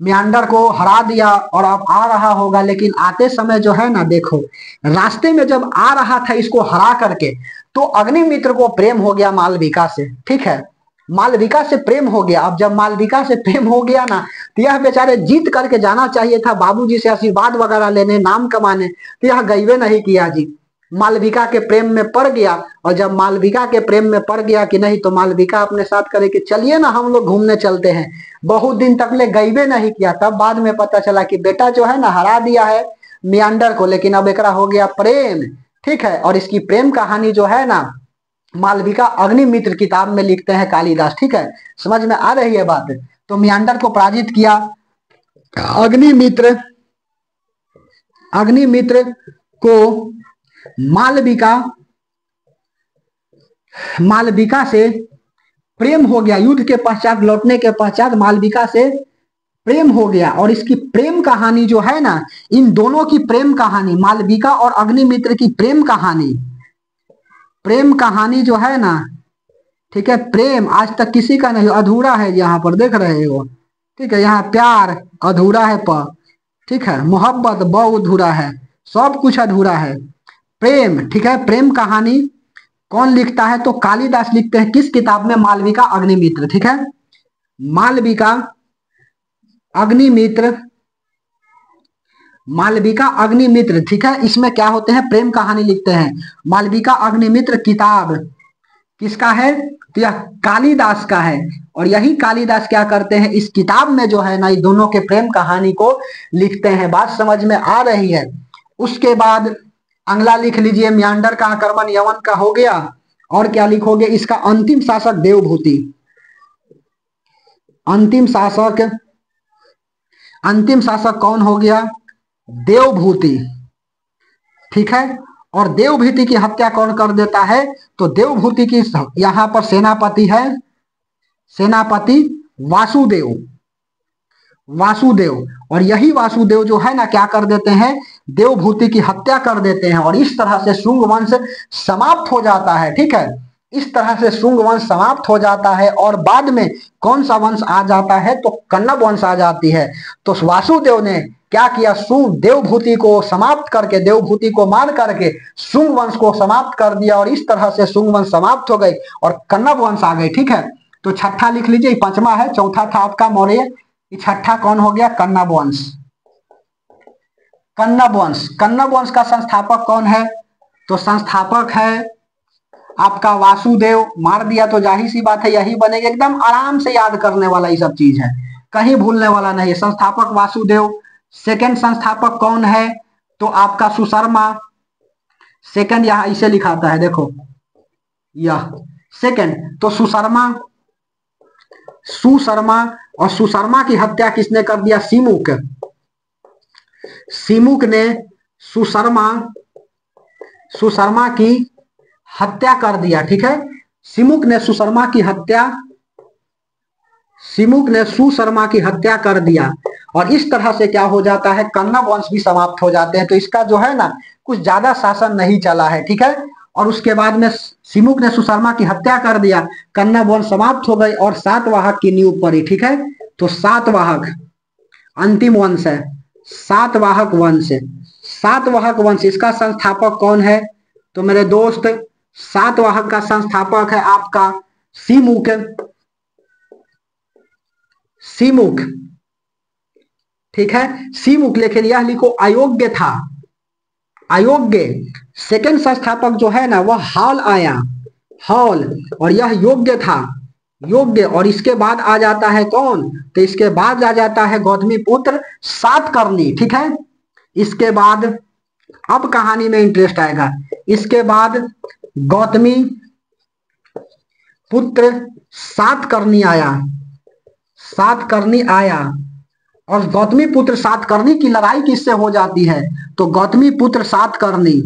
मियांडर को हरा दिया और अब आ रहा होगा। लेकिन आते समय जो है ना देखो, रास्ते में जब आ रहा था इसको हरा करके, तो अग्निमित्र को प्रेम हो गया मालविका से। ठीक है, मालविका से प्रेम हो गया। अब जब मालविका से प्रेम हो गया ना, तो यह बेचारे जीत करके जाना चाहिए था बाबूजी से आशीर्वाद वगैरह लेने, नाम कमाने, तो यह गईबे नहीं किया जी, मालविका के प्रेम में पड़ गया। और जब मालविका के प्रेम में पड़ गया कि नहीं, तो मालविका अपने साथ करे कि चलिए ना हम लोग घूमने चलते हैं। बहुत दिन तक ले गईबे नहीं किया, तब बाद में पता चला कि बेटा जो है ना हरा दिया है मियांडर को, लेकिन अब एकरा हो गया प्रेम। ठीक है, और इसकी प्रेम कहानी जो है ना मालविका अग्निमित्र किताब में लिखते हैं कालिदास। ठीक है, समझ में आ रही है बात। तो मियांडर को पराजित किया अग्निमित्र, अग्निमित्र को मालविका, मालविका से प्रेम हो गया। युद्ध के पश्चात, लौटने के पश्चात मालविका से प्रेम हो गया। और इसकी प्रेम कहानी जो है ना, इन दोनों की प्रेम कहानी, मालविका और अग्निमित्र की प्रेम कहानी, प्रेम कहानी जो है ना, ठीक है, प्रेम आज तक किसी का नहीं, अधूरा है। यहाँ पर देख रहे हो, ठीक है, यहाँ प्यार अधूरा है, ठीक है, मोहब्बत बहुत अधूरा है, सब कुछ अधूरा है। प्रेम, ठीक है, प्रेम कहानी कौन लिखता है, तो कालिदास लिखते हैं। किस किताब में, मालविका अग्निमित्र। ठीक है, मालविका अग्निमित्र, मालविका अग्निमित्र। ठीक है, इसमें क्या होते हैं, प्रेम कहानी लिखते हैं। मालविका अग्निमित्र किताब किसका है, तो यह कालिदास का है। और यही कालिदास क्या करते हैं, इस किताब में जो है ना ये दोनों के प्रेम कहानी को लिखते हैं। बात समझ में आ रही है। उसके बाद अगला लिख लीजिए, मियांडर का आक्रमण यमन का हो गया। और क्या लिखोगे, इसका अंतिम शासक देवभूति। अंतिम शासक, अंतिम शासक कौन हो गया, देवभूति। ठीक है, और देवभूति की हत्या कौन कर देता है, तो देवभूति की यहां पर सेनापति है, सेनापति वासुदेव। वासुदेव, और यही वासुदेव जो है ना क्या कर देते हैं, देवभूति की हत्या कर देते हैं, और इस तरह से शुंग वंश समाप्त हो जाता है। ठीक है, इस तरह से शुंग वंश समाप्त हो जाता है, और बाद में कौन सा वंश आ जाता है, तो कन्नब वंश आ जाती है। तो वासुदेव ने क्या किया, शुंग देवभूति को समाप्त करके, देवभूति को मार करके शुंग वंश को समाप्त कर दिया, और इस तरह से शुंग वंश समाप्त हो गई और कन्नब वंश आ गई। ठीक है, तो छठा लिख लीजिए, पांचवा है, चौथा था आपका मौर्य, छठा कौन हो गया, कन्नब वंश। कन्नब वंश, कन्नब वंश का संस्थापक कौन है, तो संस्थापक है आपका वासुदेव। मार दिया तो जाहिर सी बात है यही बनेगा, एकदम आराम से याद करने वाला ये सब चीज है, कहीं भूलने वाला नहीं है। संस्थापक वासुदेव। सेकंड संस्थापक कौन है, तो आपका सुशर्मा। सेकंड यहां इसे लिखाता है, देखो यह सेकंड, तो सुशर्मा, सुशर्मा। और सुशर्मा की हत्या किसने कर दिया, सिमुक। सिमुक ने सुशर्मा, सुशर्मा की हत्या कर दिया। ठीक है, सिमुक ने सुशर्मा की हत्या, सिमुक ने सुशर्मा की हत्या कर दिया, और इस तरह से क्या हो जाता है, कन्नब वंश भी समाप्त हो जाते हैं। तो इसका जो है ना कुछ ज्यादा शासन नहीं चला है। ठीक है, और उसके बाद में सिमुक ने सुशर्मा की हत्या कर दिया, कन्नब वंश समाप्त हो गई, और सातवाहक की नींव पड़ी। ठीक है, तो सातवाहक अंतिम वंश है, सातवाहक वंश। सातवाहक वंश, इसका संस्थापक कौन है, तो मेरे दोस्त सातवाहक का संस्थापक है आपका सिमुक। सिमुक, ठीक है, सिमुक, लेकिन यह लिखो अयोग्य था, अयोग्य। सेकंड संस्थापक जो है ना वह हॉल आया, हॉल, और यह योग्य था, योग्य। और इसके बाद आ जाता है कौन, तो इसके बाद आ जाता है गौतमी पुत्र सातकर्णी। ठीक है, इसके बाद अब कहानी में इंटरेस्ट आएगा। इसके बाद गौतमी पुत्र सातकर्णी आया, सातकर्णी आया। और गौतमी पुत्र सातकर्णी की लड़ाई किससे हो जाती है, तो गौतमी पुत्र सातकर्णी,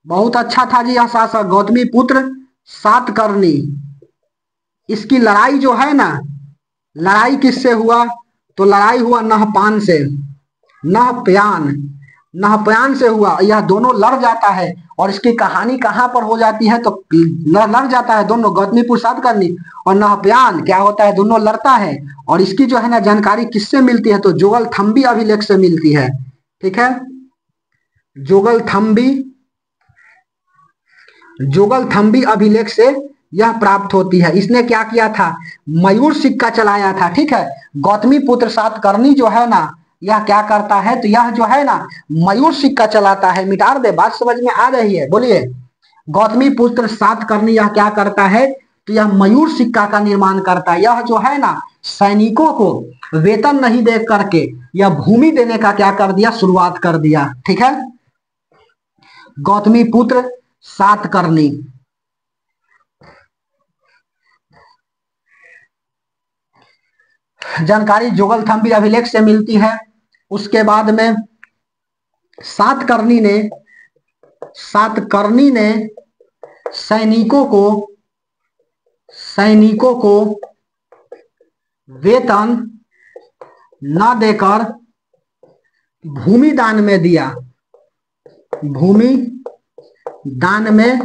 बहुत अच्छा था जी यह शासक गौतमी पुत्र सातकर्णी। इसकी लड़ाई जो है ना, लड़ाई किससे हुआ, तो लड़ाई हुआ नहपान से, नहप्यान, नहप्यान से हुआ। यह दोनों लड़ जाता है, और इसकी कहानी कहां पर हो जाती है, तो लड़ जाता है दोनों, गौतमीपुत्र सातकर्णी और नहप्यान क्या होता है, दोनों लड़ता है। और इसकी जो है ना जानकारी किससे मिलती है, तो जोगलथम्बी अभिलेख से मिलती है। ठीक है, जोगलथम्बी, जोगलथम्बी अभिलेख से यह प्राप्त होती है। इसने क्या किया था, मयूर सिक्का चलाया था। ठीक है, गौतमी पुत्र सातकर्णी जो है ना यह क्या करता है, तो यह जो है ना मयूर सिक्का चलाता है। मिटार दे, बात समझ में आ रही है, बोलिए। गौतमी पुत्र सातकर्णी यह क्या करता है, तो यह मयूर सिक्का का निर्माण करता है। यह जो है ना सैनिकों को वेतन नहीं दे करके यह भूमि देने का क्या कर दिया, शुरुआत कर दिया। ठीक है, गौतमी पुत्र सातकर्णी। जानकारी जोगलथम्बी अभिलेख से मिलती है। उसके बाद में सातकर्णी ने, सातकर्णी ने सैनिकों को, सैनिकों को वेतन न देकर भूमि दान में दिया, भूमि दान में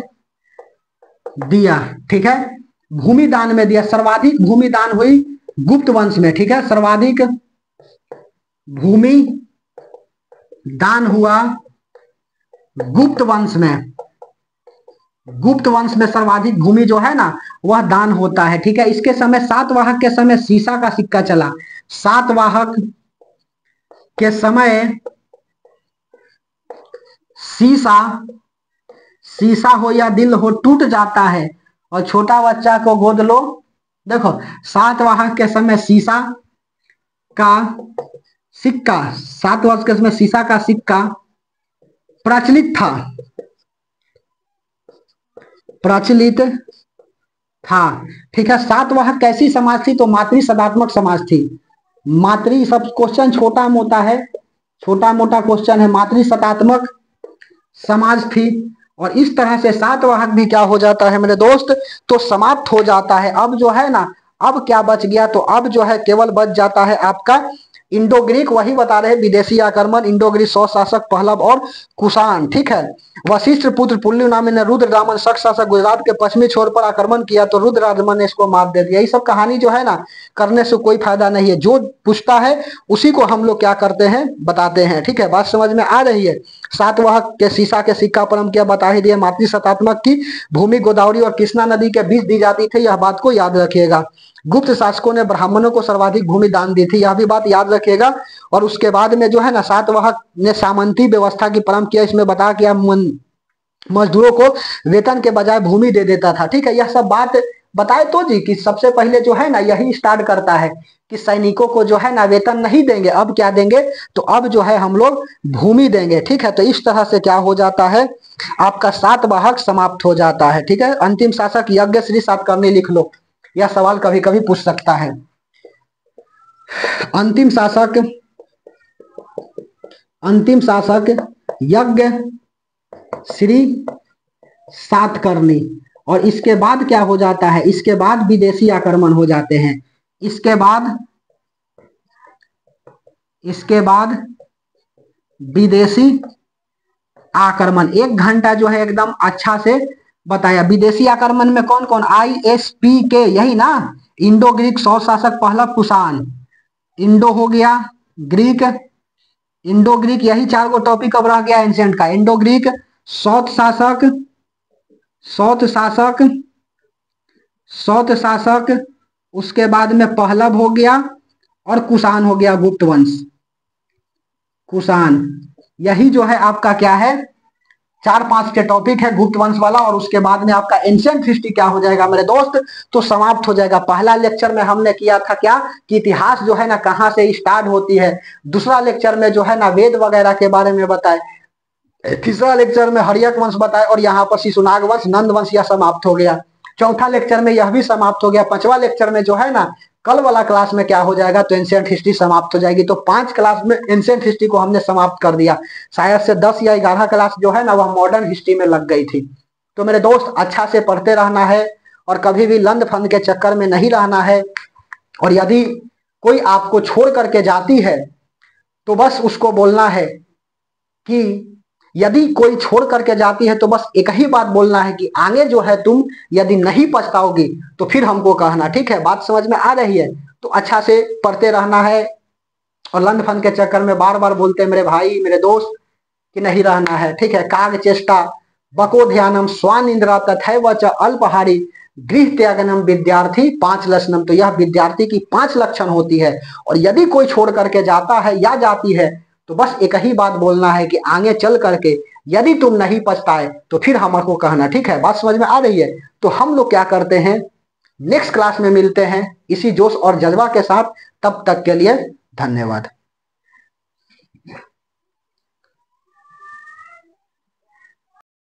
दिया। ठीक है, भूमि दान में दिया। सर्वाधिक भूमि दान हुई गुप्त वंश में। ठीक है, सर्वाधिक भूमि दान हुआ गुप्त वंश में, गुप्त वंश में सर्वाधिक भूमि जो है ना वह दान होता है। ठीक है, इसके समय सातवाहक के समय सीसा का सिक्का चला, सातवाहक के समय सीसा, सीसा हो या दिल हो टूट जाता है, और छोटा बच्चा को गोद लो। देखो, सातवाहक के समय सीसा का सिक्का, सातवाहक के समय सीसा का सिक्का प्रचलित था, प्रचलित था। ठीक है, सातवाहन कैसी समाज थी? तो मातृ सदात्मक समाज थी। मातृ, सब क्वेश्चन छोटा मोटा है, छोटा मोटा क्वेश्चन है। मातृ सदात्मक समाज थी। और इस तरह से सातवाहन भी क्या हो जाता है मेरे दोस्त? तो समाप्त हो जाता है। अब जो है ना, अब क्या बच गया? तो अब जो है केवल बच जाता है आपका इंडो ग्रीक। वही बता रहे विदेशी आक्रमण, इंडो ग्रीक 100 शासक पहलव और कुषाण। ठीक है, वशिष्ठ पुत्र पुल्लुनामी ने रुद्रदामन शक शासक गुजरात के पश्चिमी छोर पर आक्रमण किया तो रुद्रदामन ने इसको मार दे दिया। ये सब कहानी जो है ना, करने से कोई फायदा नहीं है। जो पूछता है उसी को हम लोग क्या करते हैं, बताते हैं। ठीक है, बात समझ में आ रही है? सातवाहन के शीशा के सिक्का पर हम क्या बता ही दिए, मातृ सतात्मक की भूमि गोदावरी और कृष्णा नदी के बीच दी जाती थी। यह बात को याद रखिएगा। गुप्त शासकों ने ब्राह्मणों को सर्वाधिक भूमि दान दी थी, यह भी बात याद रखिएगा। और उसके बाद में जो है ना, सातवाहन ने सामंती व्यवस्था की प्रारंभ किया। इसमें बता कि मजदूरों को वेतन के बजाय भूमि दे देता था। ठीक है, यह सब बात बताए तो जी कि सबसे पहले जो है ना, यही स्टार्ट करता है कि सैनिकों को जो है ना वेतन नहीं देंगे, अब क्या देंगे? तो अब जो है हम लोग भूमि देंगे। ठीक है, तो इस तरह से क्या हो जाता है, आपका सातवाहन समाप्त हो जाता है। ठीक है, अंतिम शासक यज्ञश्री सातकर्णी लिख लो, यह सवाल कभी कभी पूछ सकता है। अंतिम शासक यज्ञ श्री सातकर्णी। और इसके बाद क्या हो जाता है? इसके बाद विदेशी आक्रमण हो जाते हैं। इसके बाद विदेशी आक्रमण। 1 घंटा जो है एकदम अच्छा से बताया। विदेशी आक्रमण में कौन कौन? ISPK, यही ना, इंडो ग्रीक 100 शासक पहलव कुषाण। इंडो हो गया, ग्रीक, इंडो ग्रीक, यही 4 गो टॉपिक अब रह गया एंशिएंट का। इंडो ग्रीक, सौत शासक, उसके बाद में पहलव हो गया और कुषाण हो गया, गुप्त वंश, कुषाण। यही जो है आपका क्या है, 4-5 के टॉपिक है गुप्त वंश वाला। और उसके बाद में आपका एंशिएंट हिस्ट्री क्या हो जाएगा मेरे दोस्त? तो समाप्त हो जाएगा। पहला लेक्चर में हमने किया था क्या कि इतिहास जो है ना कहां से स्टार्ट होती है। दूसरा लेक्चर में जो है ना वेद वगैरह के बारे में बताए। तीसरा लेक्चर में हर्यक वंश बताए और यहाँ पर शिशुनाग वंश, नंद वंश, यह समाप्त हो गया। चौथा लेक्चर में यह भी समाप्त हो गया। 5वां लेक्चर में जो है ना, कल वाला क्लास में क्या हो जाएगा? तो एंशिएंट हिस्ट्री समाप्त हो जाएगी। तो 5 क्लास में एंशिएंट हिस्ट्री को हमने समाप्त कर दिया। शायद से 10 या 11 क्लास जो है ना वह मॉडर्न हिस्ट्री में लग गई थी। तो मेरे दोस्त अच्छा से पढ़ते रहना है और कभी भी लंद फंद के चक्कर में नहीं रहना है। और यदि कोई आपको छोड़ करके जाती है तो बस उसको बोलना है कि यदि कोई छोड़ करके जाती है तो बस एक ही बात बोलना है कि आगे जो है तुम यदि नहीं पछताओगी तो फिर हमको कहना। ठीक है, बात समझ में आ रही है? तो अच्छा से पढ़ते रहना है और लंड फंड के चक्कर में बार बार बोलते हैं मेरे भाई मेरे दोस्त कि नहीं रहना है। ठीक है, काग चेष्टा बको ध्यानम स्वान इंद्रा तथैव च अल्पहारी गृह त्यागनम विद्यार्थी 5 लक्षणम। तो यह विद्यार्थी की 5 लक्षण होती है। और यदि कोई छोड़ करके जाता है या जाती है तो बस एक ही बात बोलना है कि आगे चल करके यदि तुम नहीं पछताए तो फिर हमको कहना। ठीक है, बात समझ में आ रही है? तो हम लोग क्या करते हैं, नेक्स्ट क्लास में मिलते हैं इसी जोश और जज्बा के साथ। तब तक के लिए धन्यवाद।